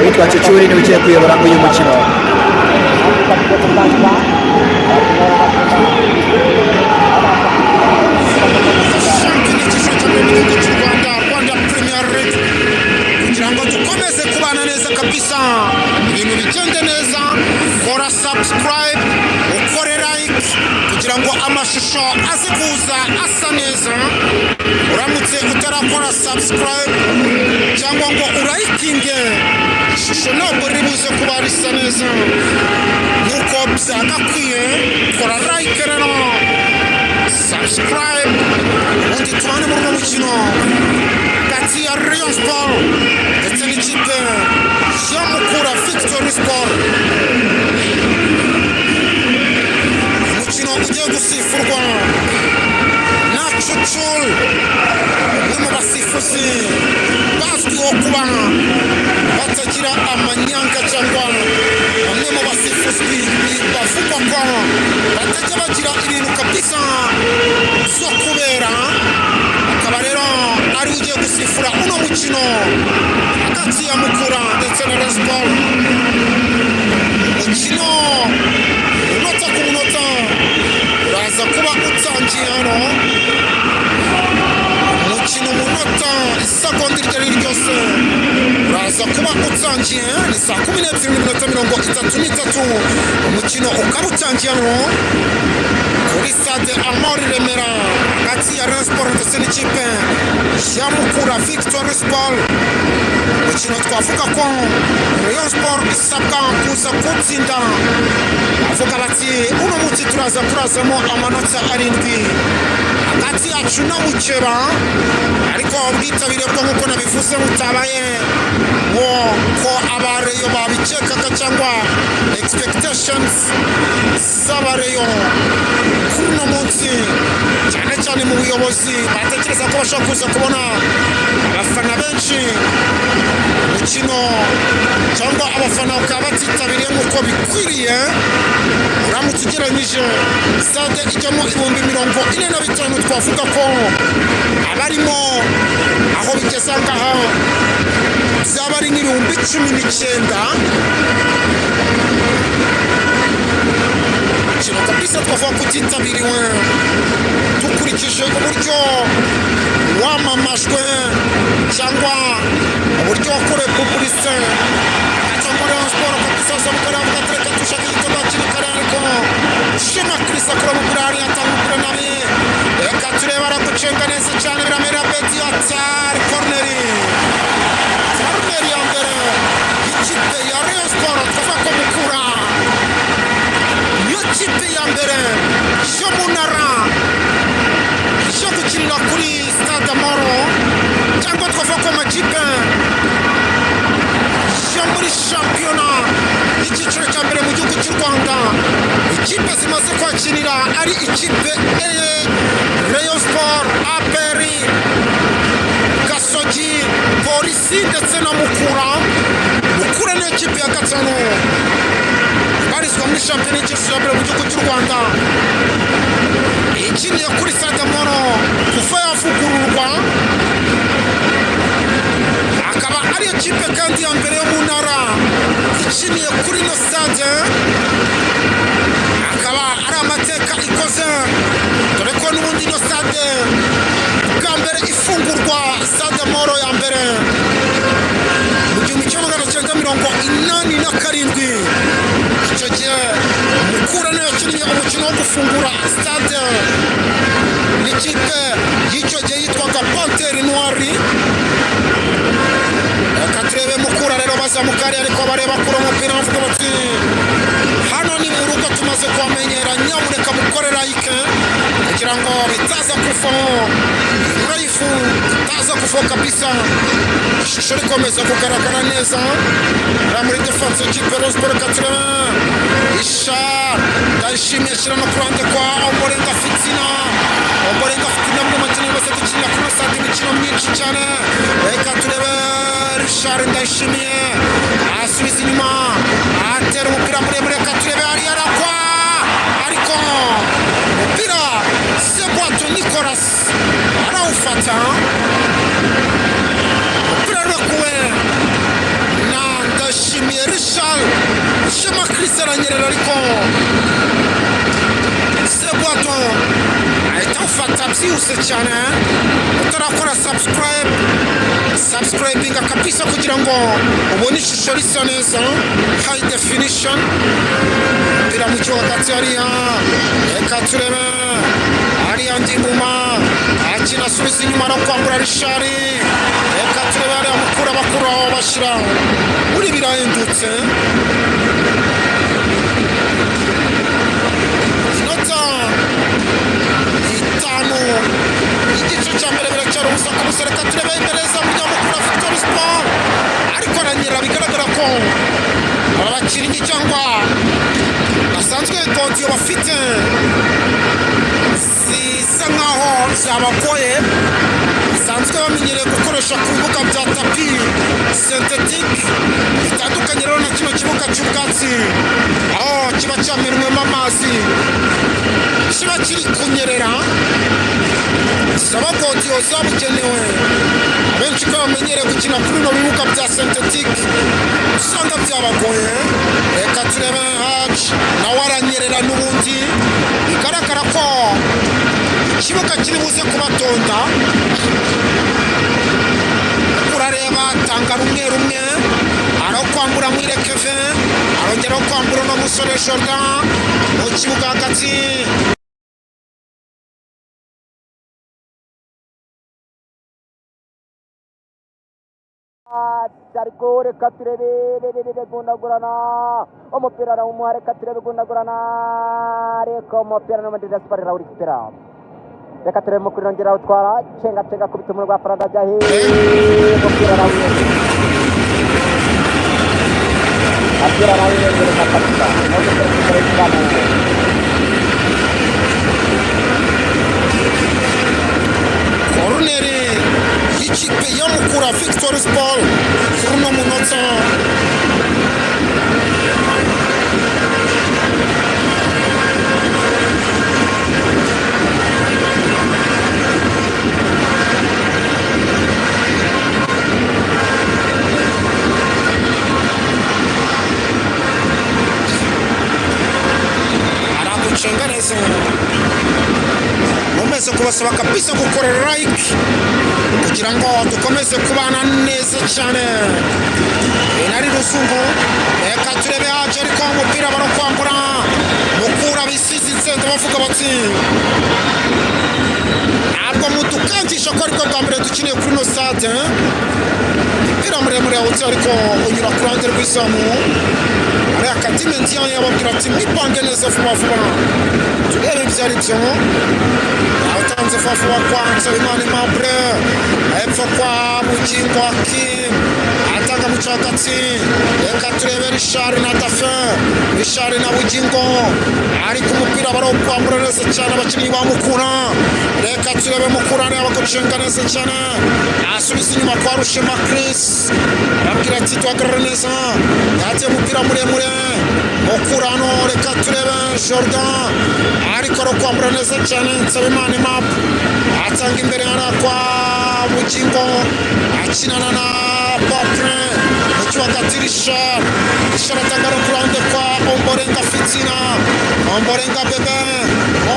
Witwa Chichuri ni ugiye kuyobora uyu mukino. Rwanda Premier League, kugira ngo dukomeze kubana neza kabisa, ibintu bigende neza. Kora subscribe, ukore like, kugira ngo amashusho aze kuza asa neza. Uramutse utarakora subscribe cyangwa ngo urayikinge, ishusho ntabwo ribuze kuba risa neza nk'uko byagakwiye. Kora like rero, subscribe, ubundi tubane muri uno mukino hagati ya Rayon Sport ndetse n'ikipe ya Mukura Victory Sport. Umukino ugiye gusifurwa na Chuchul, umwe mu basifuzi bazwiho kuba batagira amanyanga cyangwa bamwe mu basifuzi bavugwa ko batajya bagira ibintu kabisa zo kubera. Akaba rero ari ugiye gusifura uno mukino hagati ya Mukura ndetse na Rayon Sport. Umukino umunota ku munota uraza kuba utangiye hano. Umukino umunota isegonda iryo ari ryose uraza kuba utangiye. Ni saa 12:33. Umukino ukaba utangiye hano kuri stade Amahoro i Remera hagati ya Rayon Sport ndetse n'ikipe ya Mukura Victory Sport. Umukino twavuga ko Rayon Sport isabwa kuza gutsinda. Avuga bati uno munsi turaza kurazamo amanota 7 hagati yacu na Mukeba, ariko ubwitabire bwo nk'uko nabivuze butabaye ngo ko abareyo babikekaga cyangwa expectations z'abareyo kuri uno munsi, cyane cyane mu buyobozi batekereza ko bashobora kuza kubona abafana benshi umukino cyangwa abafana bakaba batitabiriye nk'uko bikwiriye. Uramutse ugereranyije stade ijyamo 45,000, twavuga ko abarimo aho bigeze ngaha byaba ari 19,000. umukino kabisa twavuga ko utitabiriwe dukurikije uburyo wamamajwe cyangwa uburyo wakorewe publicité cyangwa Rayon Sport kabisa Samukara avuga ati reka dushake igitego hakiri kare ariko Shema Chris akora umupira hariya atanga umupira nabi reka turebe aragucenga neza cyane biramera beti atari corneri ya mbere ikipe ya Rayon Sport twavuga ko Mukura niyo kipe ya mbere yo mu ntara yo gukinira kuri Stade Amahoro cyangwa twavuga ko amakipe yo muri shampiyona y'icyiciro cya mbere mu gihugu cy'u Rwanda ikipe zimaze kwakinira ari ikipe Rayon Sport, APR, Gasogi, Polisi ndetse na Mukura. Mukura ni ikipe ya gatanu ibarizwa muri shampiyona y'icyiciro cya mbere mu gihugu cy'u Rwanda ikiniye kuri Stade Amahoro kuva yavugururwa akaba ari ikipe kandi ya mbere yo mu ntara ikiniye kuri ino stade akaba ari amateka ikoze dore ko n'ubundi ino stade bwa mbere ifungurwa Stade Amahoro ya mbere mu 1987 icyo gihe Mukura niyo yakinnye umukino wo gufungura stade n'ikipe y'icyo gihe yitwaga Panthère Noire. Reka turebe Mukura rero bazamuka hariya ariko bareba kure umupira bavuga bati hano ni mu rugo tumaze kuhamenyera nyamuneka mukore like kugira ngo bitaza kuvaho live itaza kuvaho kabisa ishusho rikomeza kugaragara neza muri defense y'ikipe Rayon Sport. Reka turebe Isha ndayishimiye ashyira no ku ruhande kwa Ombolenga Fitina mu makino yose dukinira kuri stade imikino myinshi cyane. Reka turebe Richard Ndayishimiye asubiza inyuma atera umupira muremure. Reka turebe hariya arakwa ariko umupira Sebwato Nicolas arawufata umupira urakuwe na Ndayishimiye Richard. Shema Chris aranyerera ariko Sebwato ahita awufata byihuse cyane. Utarakora subscribing kabisa kugira ngo ubone ishusho risa neza high definition umupira mu kibuga hagati hariya. Reka turebe hariya Ndimuma akina asubiza inyuma no kwambura Richard. Reka turebe hariya Mukura bakuru aho bashyira muri birahindutse inota itanu igice cya mbere biracyari ubusa ku busa. Reka turebe imbere za Mukura Victory Sport ariko aranyera bigaragara ko aba bakinnyi cyangwa basanzwe godiyo bafite zisa nkaho zabagoye basanzwe bamenyereye gukoresha ku bibuga bya tapi synthetique bitandukanye rero na kino kibuga cy'ubwatsi aho kiba cyamenwemo amazi kiba kiri kunyerera zaba godiyo zabugenewe abenshi ko bamenyereye gukina kuri bino bibuga bya synthetique usanga byabagoye. Reka turebe Haji nawe aranyerera n'ubundi bigaragara ko ikibuga kiri buze kubatonda. Urareba tanga rumwe araho kwambura Mwire Kevin arongeraho kwambura no musore Jordan mu kibuga hagati. ariko reka turebe gundagurana umupira arawumuha. Reka turebe gundagurana ariko umupira n'ubundi Gaspard arawurikipera. Reka turebe Mukura yongera awutwara cenga kubita umuntu rwa Farada ajya umupira arawurengera kabisa koruneri y'ikipe ya Mukura Victory Sport kuri uno munota. kubasaba kabisa gukora like kugira ngo dukomeze kubana neza cyane. Nari Ruzungu, reka turebe haje ariko umupira barakwambura Mukura bisize bavuga bati ntabwo mutukangisha ko ariko bwa mbere dukeneye kuri no stade. Umupira muremure awuti ariko unyura ku ruhande rw'izamu. Ari akadime ndiyan yababwira ati mwipange neza vuba vuba turebe ibyo ari byo. Atanze vuba kwa Nsabimana Aimable hepfo kwa Bugingo Hakim atanga mu cyagati. Reka turebe Richard na Dauphin, Richard na Bugingo ariko umupira barawukwambura neza cyane abakinnyi ba Mukura. Reka turebe Mukura niba gucenga neza cyane asubiza inyuma kwa Rushema Chris arabwira ati tuhagarare neza yateye umupira muremure Mukura no. Reka turebe Jordan ariko arakwambura neza cyane Nsabimana Aimable atanga imbere kwa Bugingo akinana na Papre mu cyagati. Richard atanga ku ruhande kwa Omborenga Fitina, Omborenga Bebe,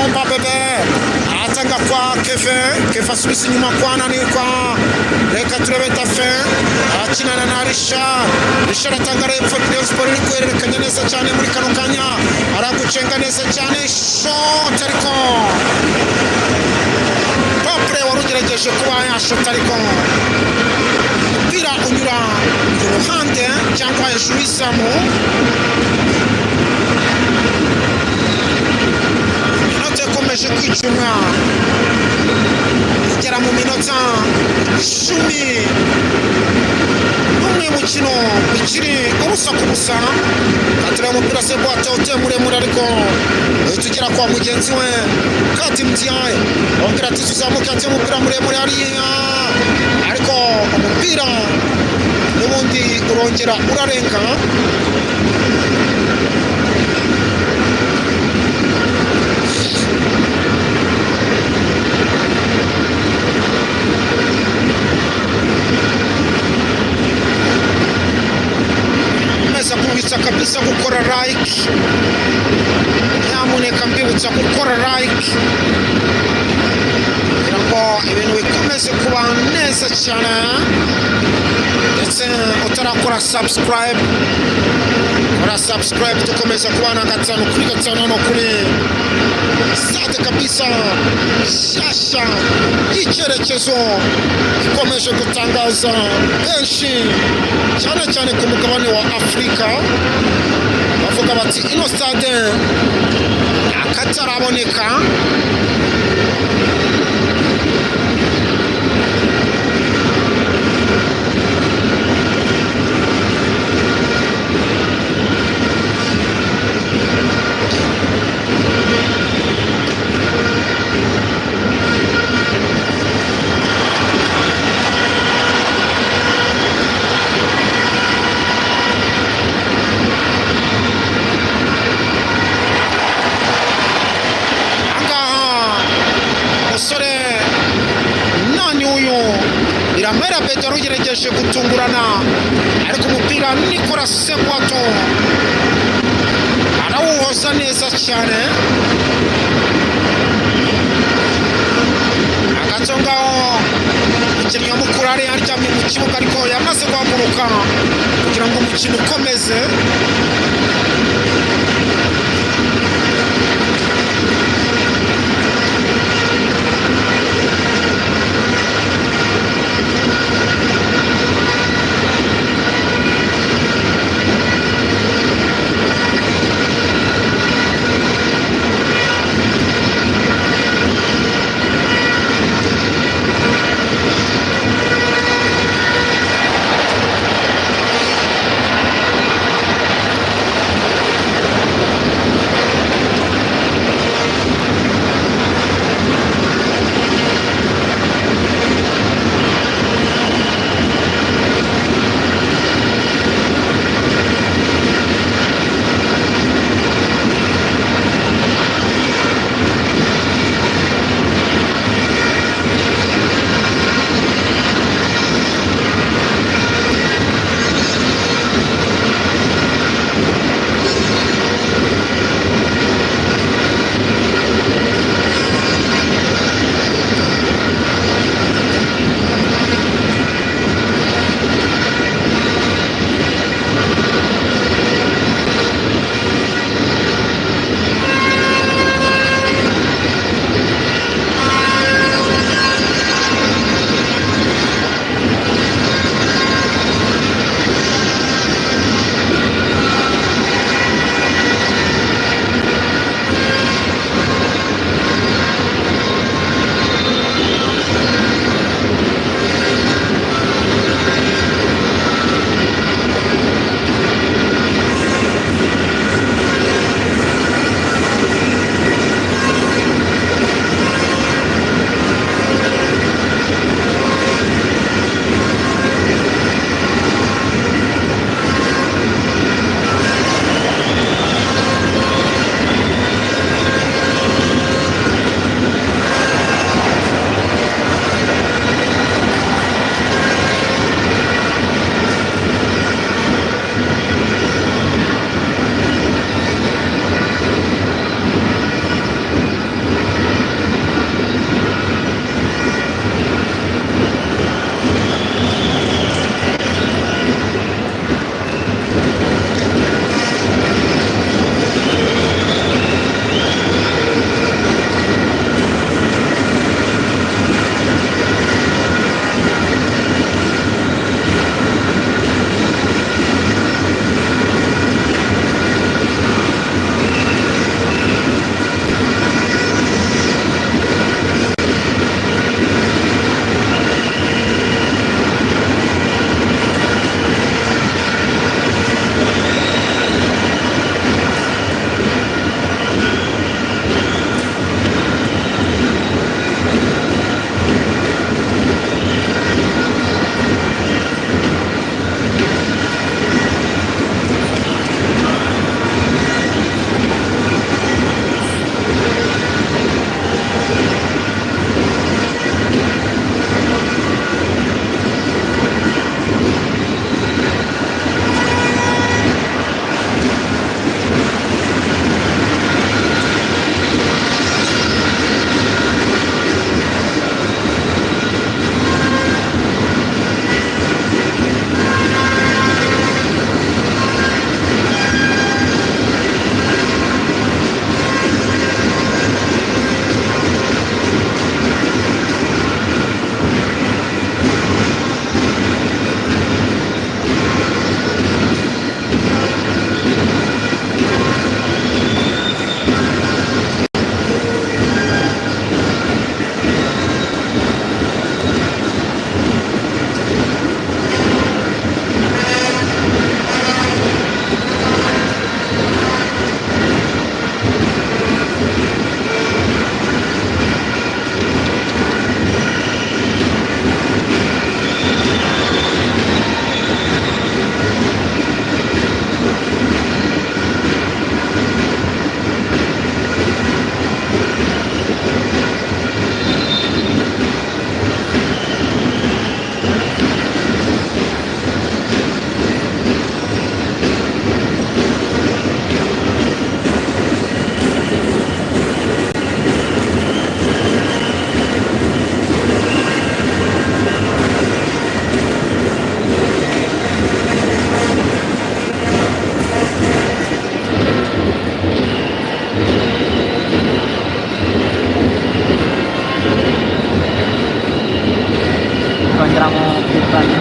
Omba Bebe atanga kwa Kevin asubiza inyuma kwa nani kwa. Reka turebe Dauphin akinana na Richard atanga hepfo. Rayon Sport iri kwerekana neza cyane muri kano kanya aragucenga neza cyane shot ariko Papre wari ugerageje kuba yashota ariko umupira unyura ku ruhande cyangwa hejuru y'izamu. Iminota ikomeje kwicumwa igera mu minota 10 n'umwe mukino bikiri ubusa ku busa. Atari umupira se bwate uteye muremure ariko tugera kwa mugenzi we Kati Mtiaye ongera ati tuzamuka ati umupira muremure hariya ariko umupira n'ubundi urongera urarenga. Meza kubitsa kabisa gukora like, nyamuneka mbibutsa gukora like kugira ngo ibintu bikomeze kuba neza cyane. Ndetse utarakora subscribe, kora subscribe dukomeza kubana gatanu kuri gatanu no kuri stade kabisa shasha y'icyerekezo ikomeje gutangaza benshi cyane cyane ku mugabane wa Afurika. Bavuga bati ino stade akataraboneka. Biramera Petero ugerageje gutungurana ariko umupira Nicolas Sekwato arawuhoza neza cyane. Agatongaho umukinnyi wa Mukura ari aryamye mu kibuga ariko yamaze guhaguruka kugira ngo umukino ukomeze.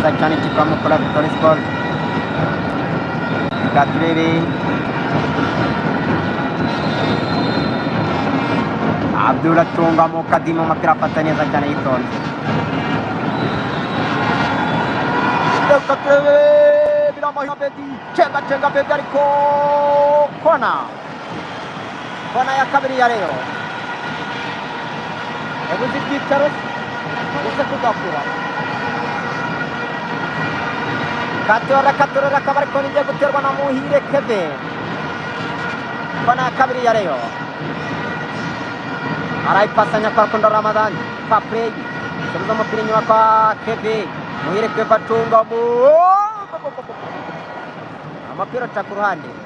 neza cyane ikipe ya Mukura Victory Sport. Reka turebe Abdul Atunga mu Kadima, umupira afata neza cyane yitonze. Reka turebe Biramahina Bedi, cenga Bedi ariko kona ya kabiri ya Rayon. Yabuze ibyicaro gusa kugakura. Katora akaba ariko nigiye guterwa na Muhire Kevin. Kona ya kabiri ya Rayon. Arayipasanya kwa Rukundo Ramadhan, Papley subiza umupira inyuma kwa Kevin. Muhire Kevin atunga amapira aca ku ruhande.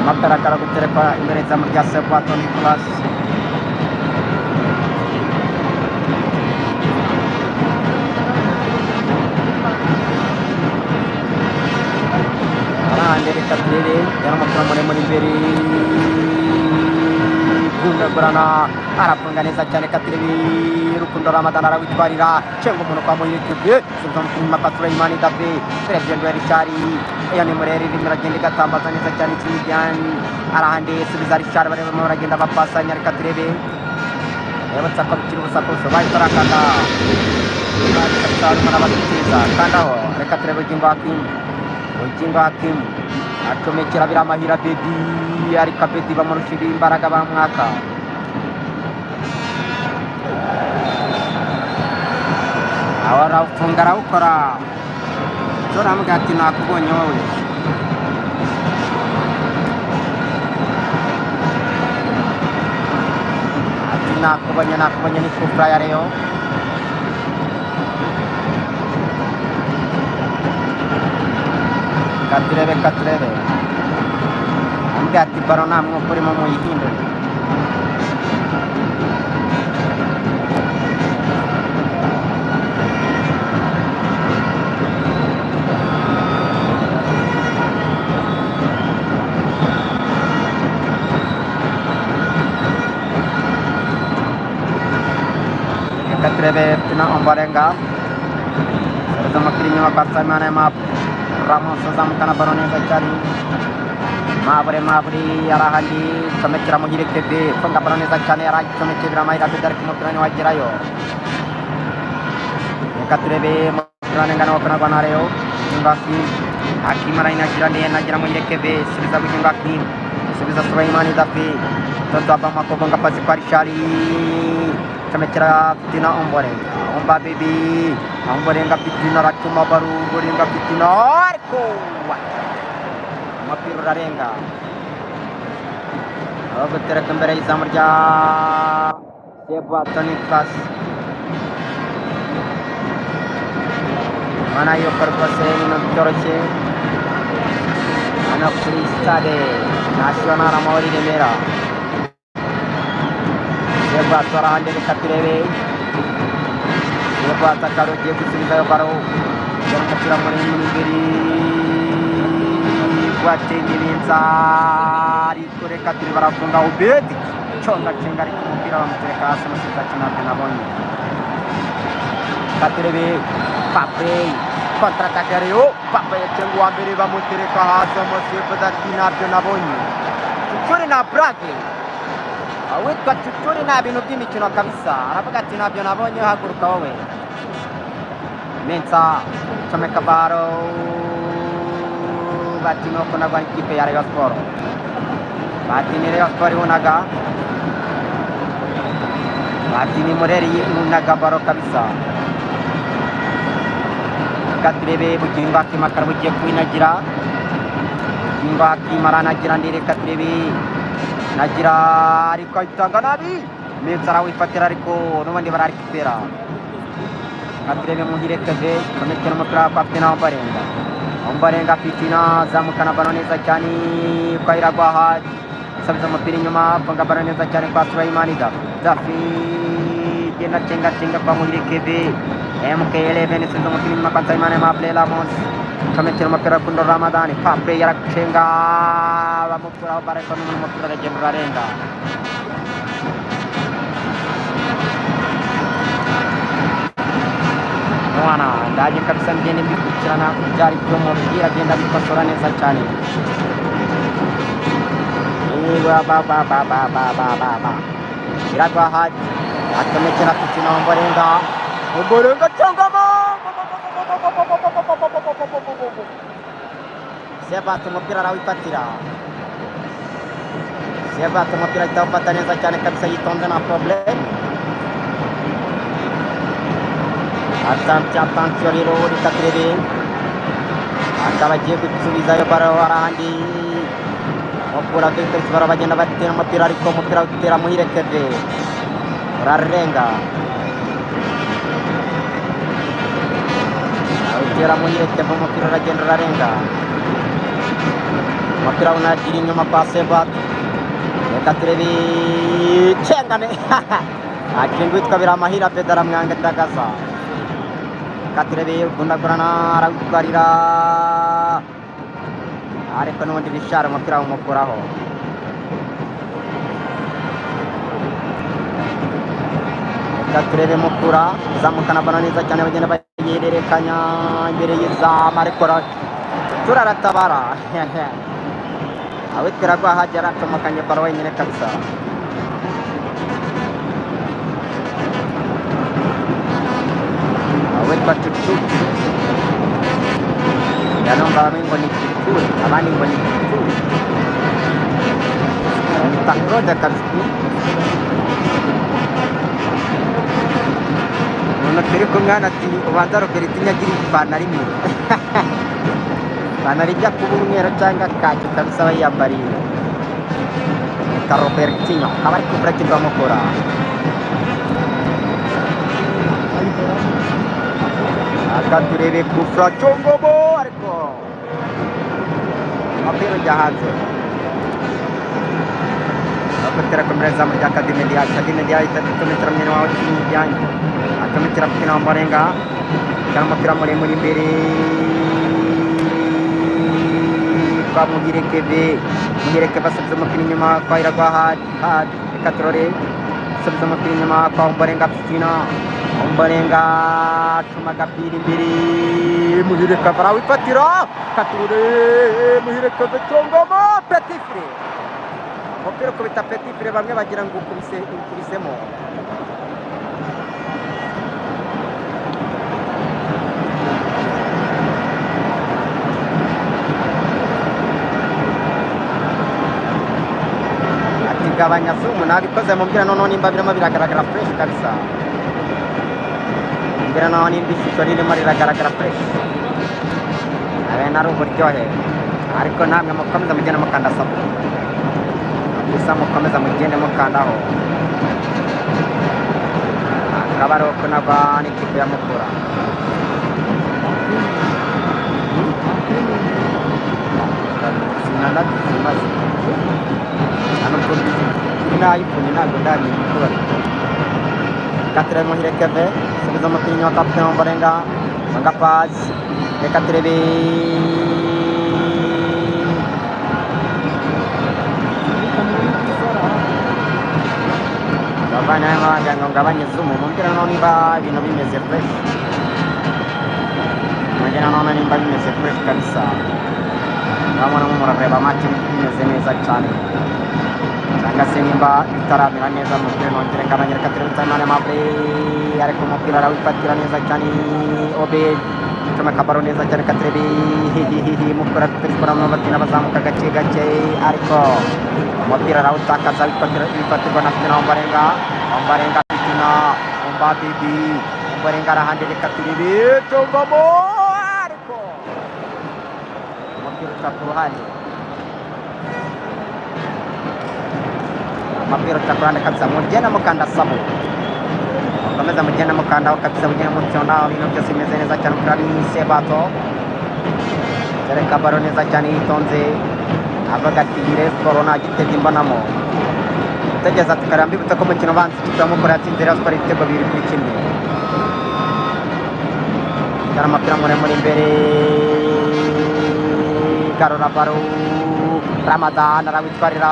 Amapira akara guterekwa imbere y'izamu rya Sebato Nicolas. Reka turebe yaramukura muremure imbere Gundagurana arafunga neza cyane. Katurebe Rukundo Ramadhan arawitwarira cenga umuntu kwa Muhire Kevin subiza umupira kwa Suleimani David. Turebye Ndweri Richard iyo ni Mureri irimo iragenda igatambaza neza cyane. Kinigani arahande subiza Richard barimo baragenda bapasanya. Reka turebe yabutsa ko bikiri ubusa kose bahita barakanda barimo n'abatiza kandaho. Reka turebe Ugingo Hakim acomekera Biramahira Bedi ariko Bedi bamurushira imbaraga bamwaka. Awarafunga arawukora zoramubwira ati nakubonye wowe. Ati nakubonye ni kufra ya Rayon. Katurebe ambwira ati baro nta mwuka urimo muyihindure. Katurebe Pina Ombarenga subiza umupira inyuma kwa Simon Map. Ramos azamukana baro neza cyane. Mabure arahandi comekera Muhire Kevin funga baro neza cyane. Yaracomekera Biramahira Bedi ariko umupira ntiwagerayo. Reka turebe umupira n'ingano wakorwa na Rayon. Hakim arayinagira nagira Muhire Kevin subiza Bugingo Hakim subiza Suleimani David. Toto abama kubonga pasi kwa Richard comekera Fitina Omba Baby Omborenga Fitina racuma baru Omborenga Fitina ariko umupira urarenga. aho gutereka imbere y'izamu rya Sebato Nicolas. Mana yo rwose ni ibintu byoroshye hano kuri stade National Amahoro i Remera. Sebato arahande reka turebe Sebato akaba ugiye gusubizayo baro umupira munini imbere wateye ibinza ariko reka turi barafunga Ubedi conga cenga ariko umupira bamutereka hasi umusifuzi ati ntabyo nabonye. Katurebe Papley kontra-atake Rayon. Papley cenga uwa mbere bamutereka hasi umusifuzi ati ntabyo nabonye. Chuchuri na brage awitwa Chuchuri nta bintu by'imikino kabisa aravuga ati ntabyo nabonye haguruka wowe. Mensa comeka baro batino kuna kwa ikipe ya Rayon Sport. Batini Rayon Sport unaga batini Mureri unaga baro kabisa. Katurebe Bugingo Hakim akaba ugiye kuinagira. Bugingo Hakim aranagira ndire Katurebe nagira ariko itanga nabi. Mensa arawifatira ariko n'abandi bararikipera. Katurebe Muhire Kevin komekera umupira kwa Fitina Ombarenga Fitina zamukana baro neza cyane kwa Iragwa Haji sabiza umupira inyuma funga baro neza cyane kwa Suleimani David genda cenga kwa Muhire Kevin MK11 sabiza umupira inyuma kwa Simon Mable Ramos comekera umupira kundo Ramadani Pape yaracenga bamukuraho bareko n'umupira aragenda urarenga mwana ndaje kabisa ngende mbikurikirana byari byo mubwira agenda bikosora neza cyane iragwa haji akomekera Fitina Ombolenga cyangwa Sebat umupira arawifatira Sebat umupira itawufata neza cyane kabisa yitonze na problem attention rero reka turebe akaba agiye gusubizayo baro arahandi umupira Victor baro bagenda batera umupira ariko umupira utera Muhire Keve urarenga utera Muhire Keve umupira uragenda urarenga umupira unagira inyuma kwa Sebat reka turebe cengane akingu witwa Biramahira Pedara Mwange ndagaza katurebe gundagurana aragwarira ariko n'ubundi bishara umupira umukuraho katurebe mukura zamukana bana neza cyane bagenda bayererekanya imbere y'izama ariko turaratabara awitwira kwa hajya aratomokanye baro wenyine kabisa awitwa Chuchu yanonga mingo ni Chuchu abandi ngo ni Chuchu takroda kabisa none turi kumwana ati ubanza Robertinya gira ipantaro imwe ipantaro ijya kuba umweru cyangwa kaki kabisa bayambariye ka Robertinya aba ari kubura kirwa mukora akaturebe kufra Chongobo ariko umupira ujya hanze akatera komereza muri Academy dia itatumira mwene wawe cy'ijyanye akamikira Fitina Ombolenga cyangwa umupira muremure imbere kwa Muhire Keve asubiza umupira inyuma kwa Iragwa Haji Katurore asubiza umupira inyuma kwa Ombolenga Fitina Ombolenga cuma gapira imbere Muhire Keve arawifatira Katurore Muhire Keve Chongomo Petit Frere umupira ukubita Petit Frere bamwe bagira ngo ukubisemo gabanya sumu nabikoze mubwira none nimba birimo biragaragara fresh kabisa mbira none nimba ishusho ririmo riragaragara fresh abena ari uburyohe ariko namwe mukomeza mugende mukanda sabo gusa mukomeza mugende mukandaho akabaro kunagwa n'ikipe ya Mukura sinanabizimaze iPhone ntabwo ndani gukora katurebe Muhire Keve subiza umupira inyuma kwa Fitina Ombolenga manga pass reka turebe gabanya amanga ngabanye zumu mubwira none niba ibintu bimeze fresh mubwira none nimba bimeze fresh kabisa urabona murareba match bimeze neza cyane cyangwa se nimba itaramera neza mubwire nongere ngabanye reka turebe Nsabimana Aimable ariko umupira arawifatira neza cyane Obed comeka baro neza cyane katurebe Mukura Perisipora Batina bazamuka gake gake ariko umupira arawutakaza wifatirwa na Fitina Ombolenga Fitina Ombolenga arahandi reka turebe Chongomo ariko umupira uca ku ruhande umupira uca ku ruhande kabisa mugenda mukanda sabo mukomeza mugenda mukandaho kabisa mugenda mutsondaho ibintu byose bimeze neza cyane kuri Sebato reka baro neza cyane yitonze avuga ati Rayon Sports nta gitego imbonamo utegeza tukarambibutsa ko umukino ubanza ikipe ya Mukura yatsinze Rayon Sports ibitego 2-1 cyane umupira muremure imbere garura baro Ramadan arawitwarira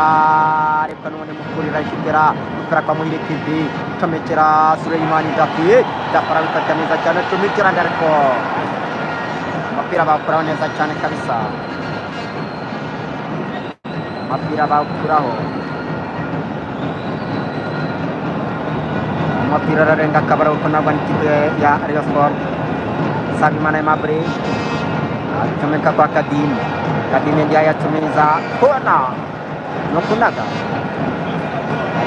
ariko none mukurira ikigera mukora kwa muhire TV comekera Suleimani Dafi dafara bitaka neza cyane comekera ndariko mapira bakora neza cyane kabisa mapira bakuraho mapira rarenga kabara uko nabani kipe ya Rayon Sport Sabi Mane Mabre comeka kwa Kadime ndiye yatumiza kona nokunaga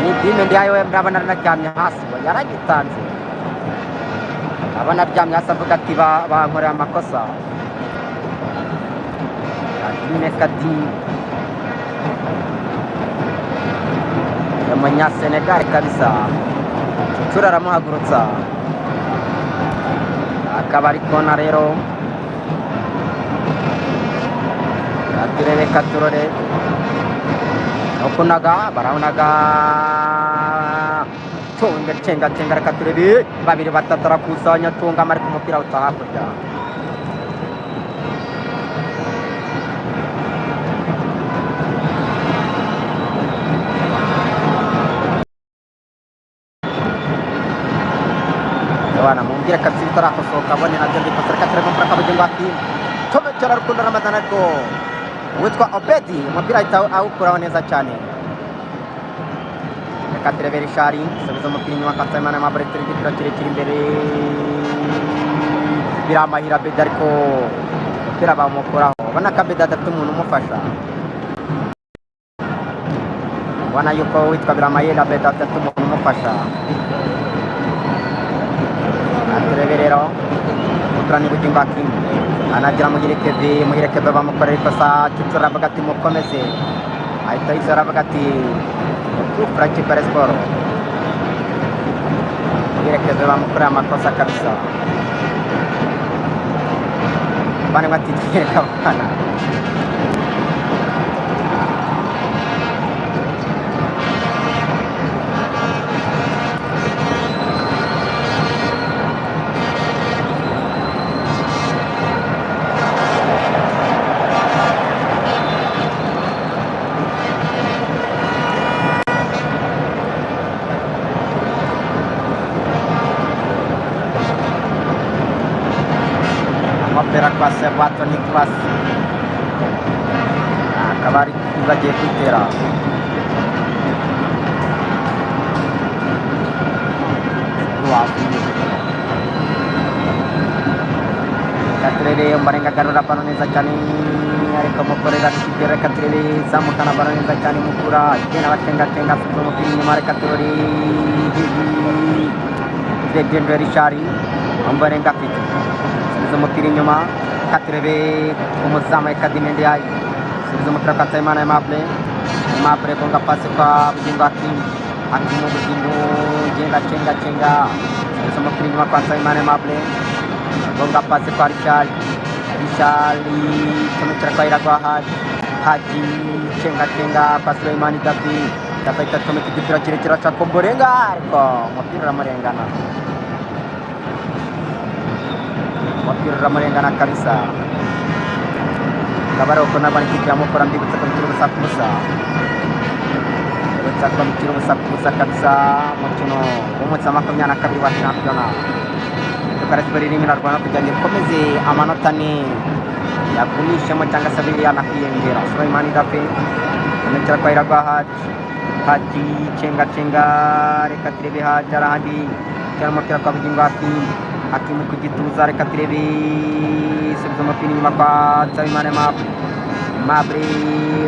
ni Dime ndiye ayo mrabana naryamye hasi yaragitanze abana ryamye hasi avuga ati bankorera amakosa Kadime Yamanya Senegal kabisa Cucura aramuhagurutsa akaba ari kona rero katurore okunaga baraunaga cenga reka turebe babiri batatu arakusanya tunga amari ku mupira utaha hakurya Wana mumbira kasi bitarakosoka bone nabyo ndikosa reka turebe mpaka bugingo ati comekera rukundo Ramadhan ariko witwa Obedi umupira ahita awukuraho neza cyane reka turebe Richard subiza umupira inyuma Kasemana Mabre turi gipira kirekire imbere biramahira Obedi ariko umupira bamukuraho ubona ko Obedi adafite umuntu umufasha ubona yuko witwa biramahira Obedi adafite umuntu umufasha turebe rero umupira ni bugingo Hakim anagira Muhire Keve bamukorera ikosa Cucura avuga ati mukomeze ahita yisora avuga ati kufra kipe Rayon Sport Muhire Keve bamukorera amakosa kabisa bane batitire kabana Sebato Niklas akaba bagiye kwitera Katrebe umbarenga garura bano neza cyane ariko mukorera kigere Katrebe zamukana bano neza cyane mukura igena batenga umupira inyuma reka turori Dendere Richard umbarenga afite subiza umupira inyuma Katrebe umuzamu Kadime ndiye subiza umupira kwa Nsabimana Aimable gonga pasi kwa Bugingo Hakim Bugingo cenga subiza umupira inyuma kwa Nsabimana Aimable gonga pasi kwa Richard comekera kwa Iragwa Haji cenga kwa Suleimani Dafi Dafi comeka igipira kirekire cya Komborenga ariko umupira uramurengana kabisa kabara uko nabari kijyamo kora mbibutsa ko mukuru busa kabisa mukino w'umunsi wa 22 wa shampiyona tukarasibiri rimwe narwana kugira ngo ikomeze amanota ne yakumishemo cyangwa se abiri yanakwiyongera Suleimani Dafi comekera kwa Iragwa Haji cenga reka turebe Haji arahandi cyane umupira kwa Bugingo Hakim ku gituza reka turebe subiza umupira inyuma kwa Nsabimana Aimable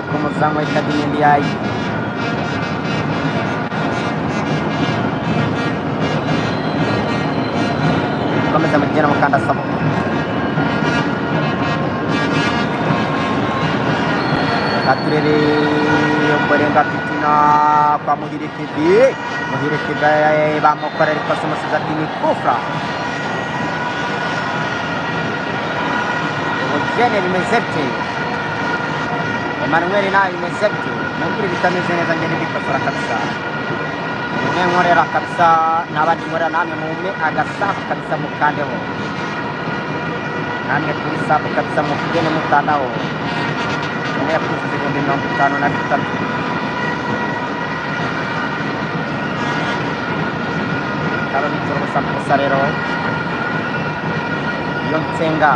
ku muzamu Kadime ndiye komeza mugena mukanda sabo katurebe umbarenga fitina kwa Muhire Keve bamukorera ikosa umusizi ati ni kufra Jene bimeze bite Emmanuel nawe bimeze bite mubwire bitameze neza ngene bikosora kabisa mwe nkorera kabisa n'abandi nkorera namwe mume agasafu kabisa mukandeho namwe kuri safu kabisa mukugene mutandaho nyuma ya kuzuza ibihumbi 53. Kaba bitoro busa ku busa rero iyo nsenga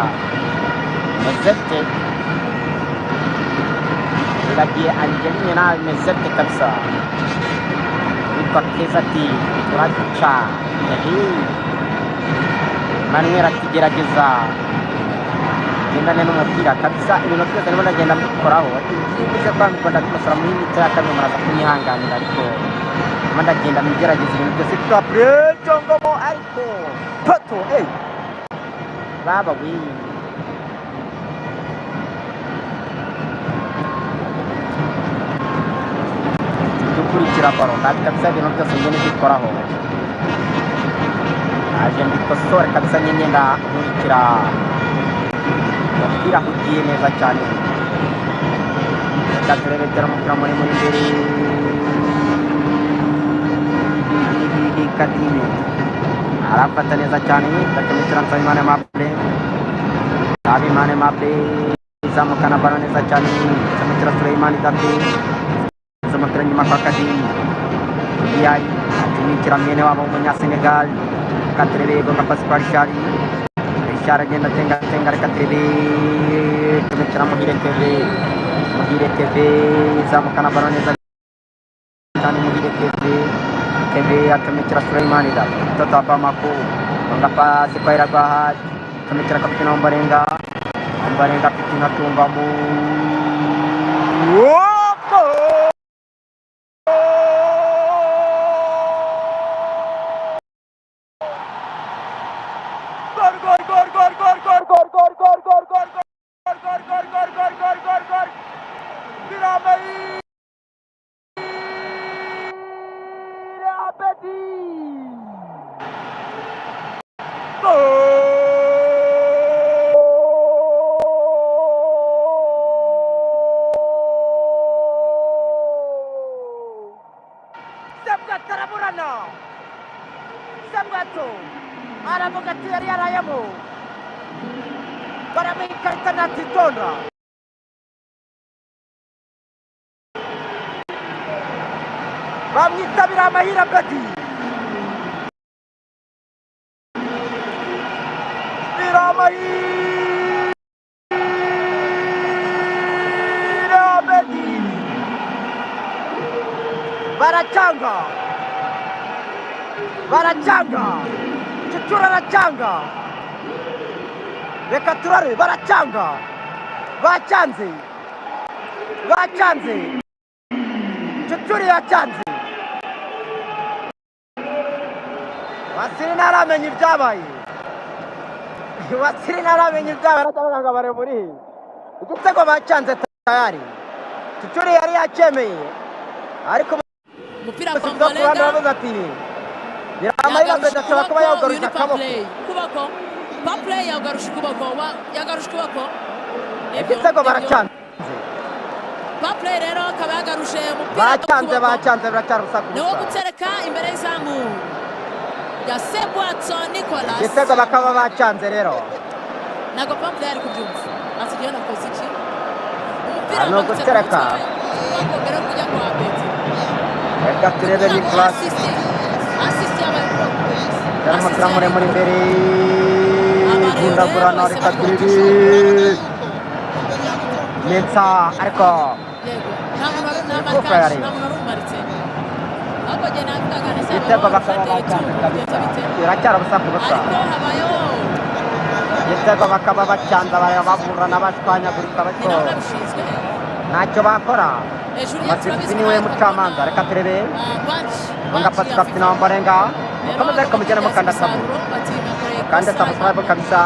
Mezete iragiye Angeline na Mezete kabisa witwa Keza ati turaduca Manuel ati gerageza gendane n'umupira kabisa ibintu byose ndimo ndagenda mbikoraho ati byibuze kwa Rwanda dukosora muri mita ya kabiri muraza kunyihanganira ariko ndagenda mugerageza ibintu byose twa Jongomo ariko poto baba wi dukurikira baro kabisa ibintu byose ngene mbikoraho aje mbikosora kabisa nyine nkurikira umupira ugiye neza cyane reka turebetera umupira muri imbere Kadime arafata neza cyane takamikira Nsabimana Maple zamukana baro neza cyane takamikira Suleiman Dafi zamukira nyuma kwa Kadime yayi atumikira mwene wabo Umunyasenegal katrebe go kapasipari shari ishara agenda tenga reka trebe takamikira Muhire TV zamukana baro neza cyane Muhire TV atumikira Suleiman Dafi totapa mako ngapa sipaira bahat atumikira kapitena Ombarenga pitina tungamu bamwitabira amahira Bedi baracanga Chuchura aracanga reka turare baracanga bacanze Chuchura yacanze Wasiri naramenye ibyabaye aratabaga bare muri igitego bacanze tayari Chuchura yari yacemeye ariko umupira kwa Mbolenga Amayira Bedi ashobora kuba yawugarusha akaboko Papley yawugarusha ukuboko igitego baracanze Papley rero akaba yagarushe umupira bacanze biracyari ubusa ku busa niwo gutereka imbere y'izamu ya Sebwato Nicolas igitego bakaba bacanze rero ntabwo Papley ari kubyumva asigaye nakoze iki umupira no gutereka mbere yo kujya kwa Bedi reka turebe Nicolas Umupira muremure imbere gundagurana reka turebe Mensa ariko igitego bakaba bacanze kabisa biracyari ubusa ku busa igitego bakaba bacanze baburana bashwanyagurika batyo ntacyo bakora Masisi niwe mucamanza reka turebe ngapasi kapitena Ombarenga komeza ariko mujyana mukanda subscribe kabisa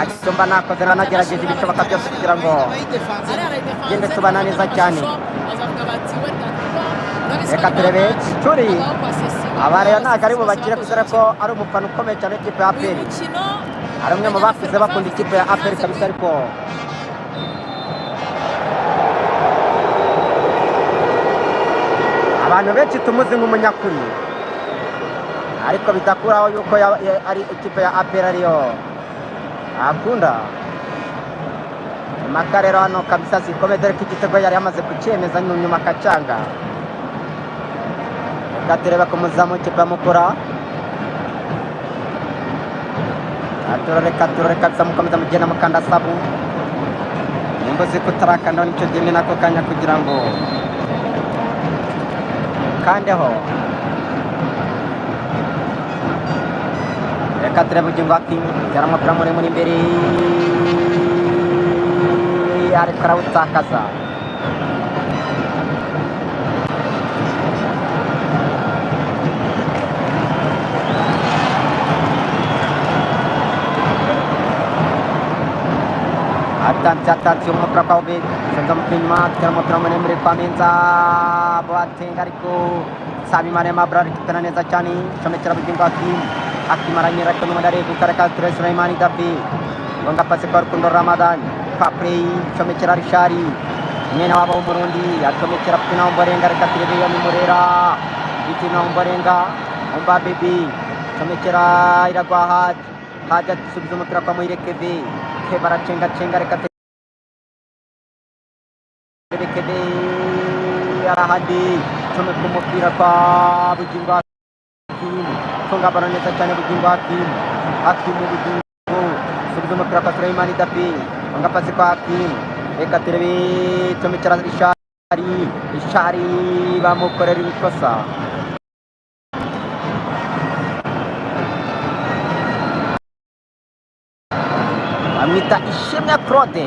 agisomba nakoze nanagerageza ibishoboka byose kugira ngo gende tubana neza cyane reka turebe Chuchuri abareyo ntabwo ari bubakire kubera ko ari umufana ukomeye cyane w'ikipe ya APR ari umwe mu bakuze bakunda ikipe ya APR kabisa ariko abantu benshi tumuzi nk'umunyakuri ariko bidakuraho yuko ari ikipe ya APR ariyo akunda impaka rero hano kabisa zikomeye dore ko igitego yari yamaze kucyemeza nyuma akacanga. Reka turebe ko umuzamu w'ikipe ya Mukura reka kabisa mukomeza mugenda mukanda sabu nimba uzi kutarakanda nicyo gihe nako kanya kugira ngo kandeho. Reka turebe ubugingo Hakim yari umupira muremure imbere ariko arawutakaza. Atansi umupira kwa Obed senza umupira atera umupira muremure kwa Menza Boateng ariko Sabimana Mabra arikitana neza cyane comekera bugingo Hakim aranyera ko numara gukaraka Sulaiman Dafi bonga pase kwa Rukundo Ramadan Paprey comekera Rishari nyene wabo mu Burundi atomekera pina Omborenga reka turebe yo Murera itina Omborenga Omba Baby comekera Iragwa Haja subiza umupira kwa Muirekebe barachenga reka Kebe arahandi come kumupira kwa bugingo Hakim funga bara neza cyane bugingo Hakim bugingo subiza umupira kwa Sulaiman Dafi funga pasi kwa Hakim reka turebe come cyara Ishari bamukorera ikosa. Amita Ishimwe Claude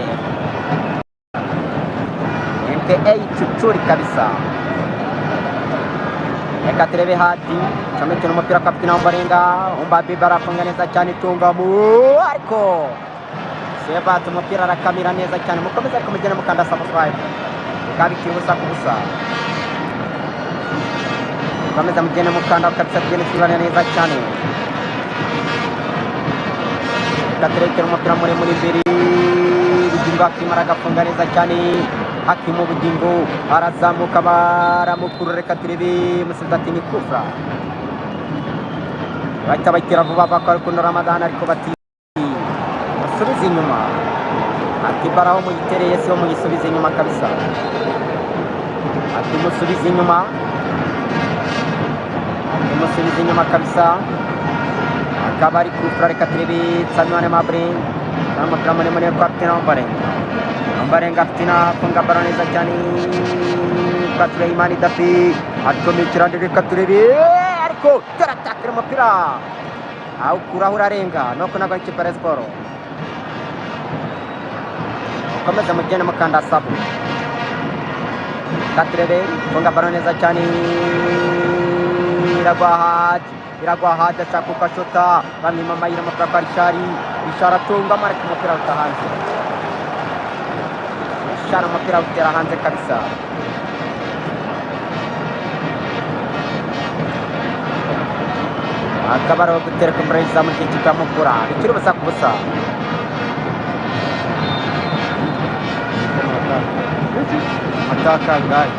MPA Chuchuri kabisa. Reka turebe hadi comekera umupira kwa Pina Omborenga Ombabe barafunga neza cyane tunga mu ariko Seba umupira arakamira neza cyane mukomeza kumugena mukanda subscribe kabiki ubusa kubusa mukomeza mugena mukanda kabisa tugene twibana neza cyane. Katerekera umupira muremure imbere bugingo Hakim aragafunga neza cyane. Hakim bugingo arazamuka baramukuru reka turebe musubiza ati ni kufra bahita bayitera vuba bakora Rukundo Ramadan ariko bati musubize inyuma ati baraho muyitereye si ho muyisubize inyuma kabisa ati musubize inyuma kabisa akaba ari kufra reka turebe Samuel Mabre n'umupira muremure kwa Pina Omborenga aftina funga bara neza cyane kwa Sulaiman Dafi atomekera reka turebe ariko taratakira umupira awukuraho urarenga no kunaga ikipe ya Sport ukomeza mugenda mukanda sabu katurebe funga bara neza cyane Iragwa Haji ashaka ukashota bamwima amayira umupira kwa Rishari atunga mareka umupira utahanze umupira utera hanze kabisa. Akaba ari gutereka imbere y'izamu ry'ikipe ya Mukura ikiri ubusa ku busa. Atakangaye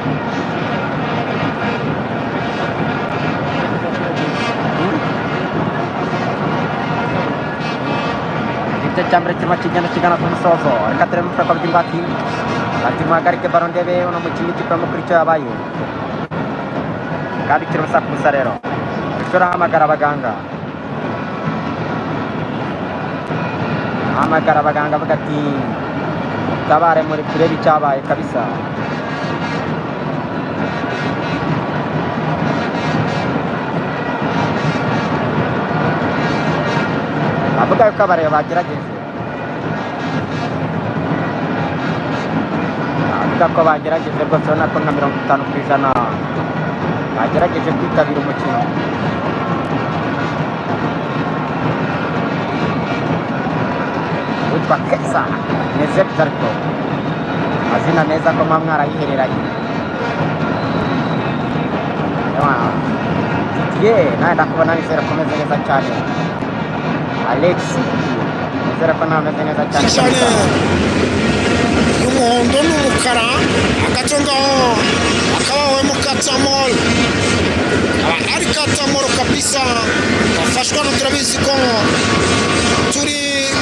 igice cya mbere kirimo kigana ku musozo reka turebe umupira kwa bugingo Hakim ati muhagarike baro ndebe uno mukinnyi w'ikipe ya Mukura icyo yabaye kandi kiri ubusa ku busa. Rero ushobora hamagara abaganga avuga ati tabare muri turebe icyabaye kabisa. avuga yuko abareba bagerageje avuga ko bagerageje rwose urabona ko nka 50% bagerageje kwitabira umukino. witwa Kesa Nezep ariko amazina meza ko mwa mwarayihereranye nawe ndakubona nizera komeze neza cyane. Alex nizera ko nawe ameze neza cyane y'umuhondo n'umukara agace ngaho akabawe mu Katamol ari Katamol kabisa afashwa no turabizi ko turi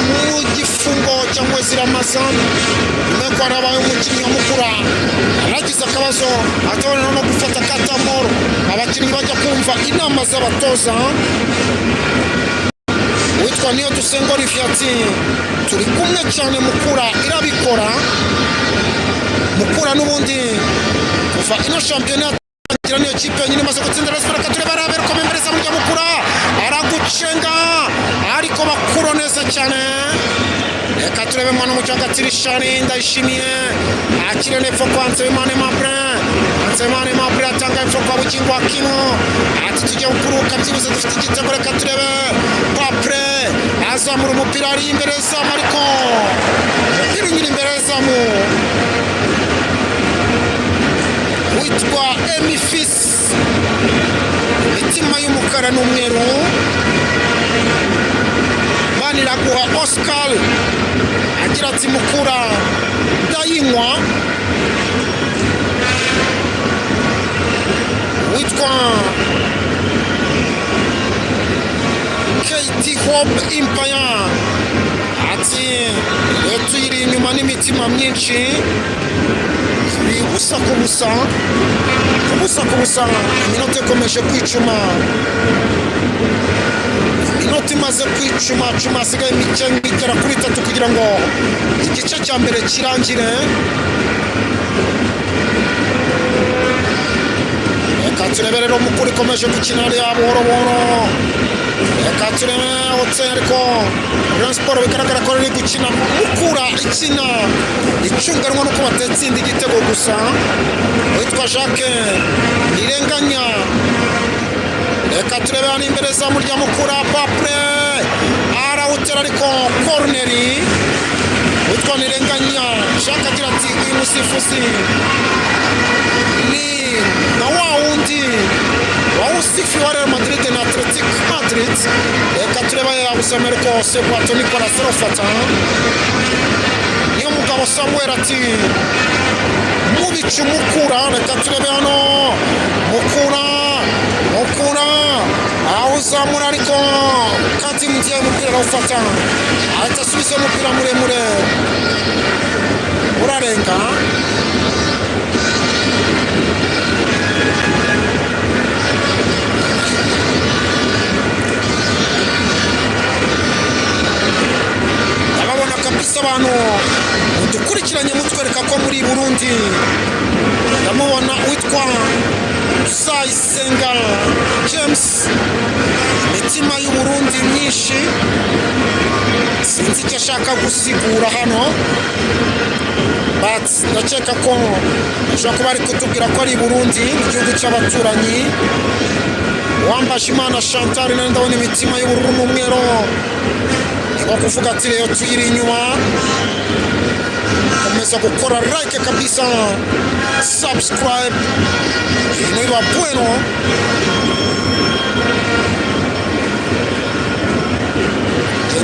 mu gifungo cya mwezi Ramazan nyuma y'uko harabaye umukinnyi wa Mukura aragize akabazo atabona no gufata katamoro abakinnyi bajya kumva inama z'abatoza witwa niyo dusengo Rifiati turi kumwe cyane Mukura irabikora Mukura n'ubundi kuva ino championnat agira niyo kipe nyine maze gutsindira Rayon Sports tureba arabera ko membereza mu Mukura aragucenga ariko bakuro neza cyane reka turebe mwana mu cyanga tirishani ndayishimiye akire nepfo kwanze Imane Mapre atanga impfo kwa bukingo akino ati tujye kuruka byibuze dufite igitego reka turebe Mapre azamura umupira ari imbere zamu ariko umupira unyura imbere zamu witwa Emifis imitima y'umukara n'umweru Maniraguha Oscar agira ati Mukura ndayinywa witwa Katie Hope Impaya ati iyo tuyiri inyuma n'imitima myinshi ubusa ku busa iminota ikomeje kwicuma iminota imaze kwicuma hasigaye mike igera kuri 3 kugira ngo igice cya mbere kirangire reka turebe rero Mukura ikomeje gukina ya buhoro reka turebe hoteli ariko Rayon Sports bigaragara ko ari gukina Mukura ikina icunganwa nuko batetsinda igitego gusa witwa Jacques irenganya reka turebe hano imbere za murya Mukura Papre arawutera ariko corneri witwa nirenganya Jacques agira ati uyu musifuzi ni na wawundi wawusifi wa Real Madrid na Atletico Madrid reka turebe yabusomera ko Sebato Nicolas Rofata niyo mugabo Samuel ati mubicu Mukura reka turebe hano Mukura awuzamura ariko kandi mugiye umupira arawufata ahita asubiza umupira muremure urarenga ababona kabisa abantu dukurikiranye mutwereka ko muri Burundi ndamubona witwa Sayisenga James imitima y'Uburundi myinshi sinzi icyo ashaka gusigura hano but ndakeka ko ashobora kuba ari kutubwira ko ari Burundi mu gihugu cy'abaturanyi Uwambajimana Chantal nawe ndabona imitima y'ubururu n'umweru niba kuvuga ati rero tuyiri inyuma komeza gukora like kabisa subscribe niba bueno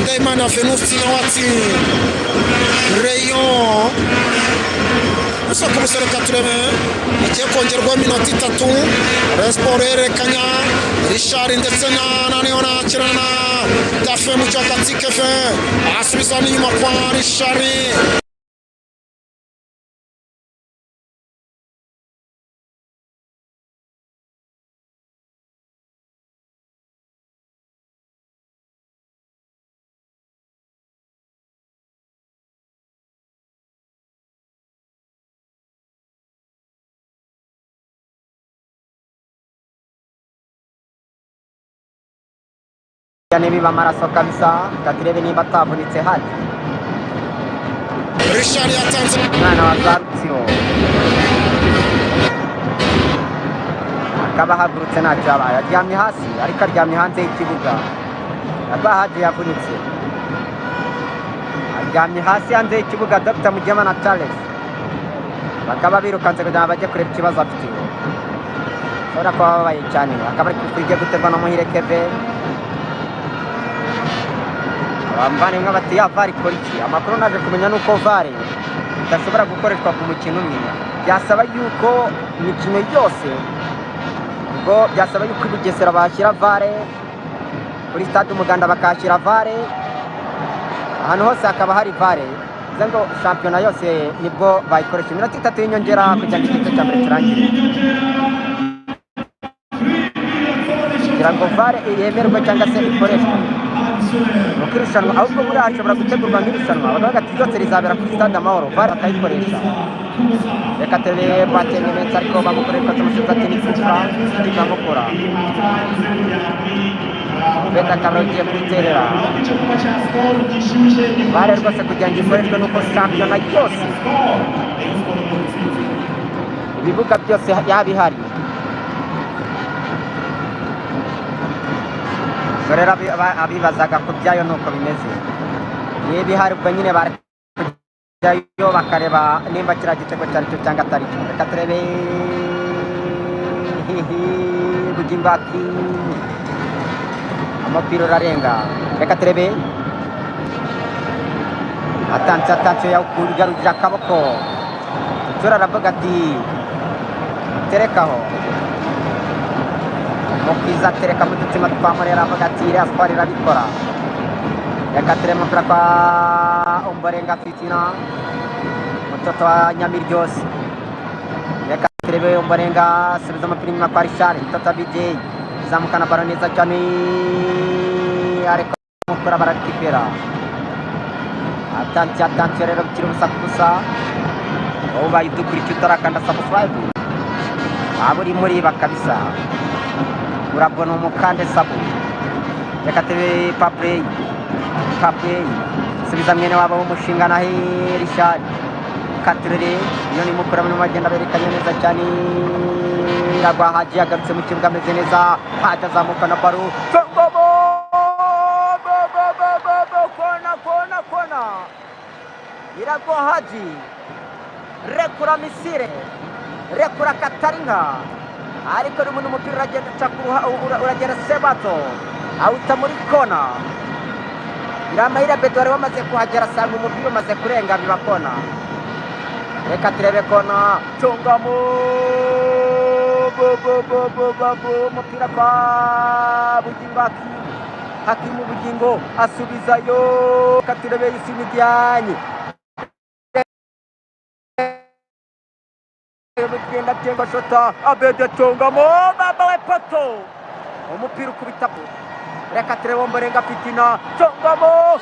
Ndaimana Venusi na wati Rayon usa kumusereka turebe agiye kongerwa iminota 3 Rayon Sports yerekanya Richard ndetse na Naniona kirana Dafe mu cyakati Kefe asubiza inyuma kwa Richard niba amaraso kabisa katurebe niba atavunitse hano Richard yatanze umwana wa Garutsiro akaba ahagurutse ntacyo abaye aryamye hasi ariko aryamye hanze y'ikibuga abahaje yavunitse aryamye hasi hanze y'ikibuga Dr. Mugema na Charles bakaba birukanse kugira ngo bajye kureba ikibazo afite urabona ko babaye cyane akaba ari kujya guterwa na Muhire Kevin abambane mwe bati ya VAR ikora iki amakuru naje kumenya nuko VAR idashobora gukoreshwa ku mukino umwe byasaba yuko imikino yose ngo byasaba yuko Bugesera bashyira VAR kuri stade Umuganda bakashyira VAR ahantu hose hakaba hari vare bivuze ngo shampiyona yose nibwo bayikoresha iminota 3 y'inyongera kugira ngo igice cya mbere kirangire kugira ngo vare yemerwe cyangwa se ikoreshwe mu kirushanwa ahubwo buriya hashobora gutegurwa nk'irushanwa bakavuga ati ryose rizabera kuri stade Amahoro vare bakayikoresha reka turebe bategereje ariko bamukorera tumusiza ati ni kufa tukamukora beta karogiye kwiterera vare rwose kugira ngo ikoreshwe nuko shampiyona yose ibibuga byose yabihari rero abibazaga ku byayo nuko bimeze niba ihari ubwo nyine barajyayo bakareba nimba kiriya gitego cyari cyo cyangwa atari cyo reka turebe Bugingbaki umupira urarenga reka turebe atansiyo yawugarurije akaboko tura aravuga ati terekaho mukiza tereka mu dutima twamurera avuga ati iriya siporo irabikora reka turebe umupira kwa Ombolenga Fitina mutoto wa Nyamiryose reka turebe Ombolenga asubiza umupira inyuma kwa Richard mutoto wa BJ zamukana baro neza cyane ariko umupira barakipera atansiyo rero bikiri ubusa ku busa wowe ubaye udukurikira utarakanda subscribe waba uri muri bakabisa urabona umukande sabu reka tebe paplay subiza mwene wabo w'umushinga na Richard katurere iyo ni mukura mu magenda berekanye neza cyane iragwa Haji yagarutse mu kibuga ameze neza Haji azamuka na baro kona iragwa Haji rekura misire rekura Kataringa ariko n'umuntu umupira uragenda uragera Sebato awuta muri kona Iramahira Beto wari wamaze kuhagera asanga umupira umaze kurenga biba kona reka turebe kona tungamo umupira kwa Bugingbaki Hakimu Bugingo asubizayo reka turebe Yusini Diagne Bugenda tenga shota Abede tungamo baba we poto umupira ukubita reka turebe Ombolenga Fitina tungamo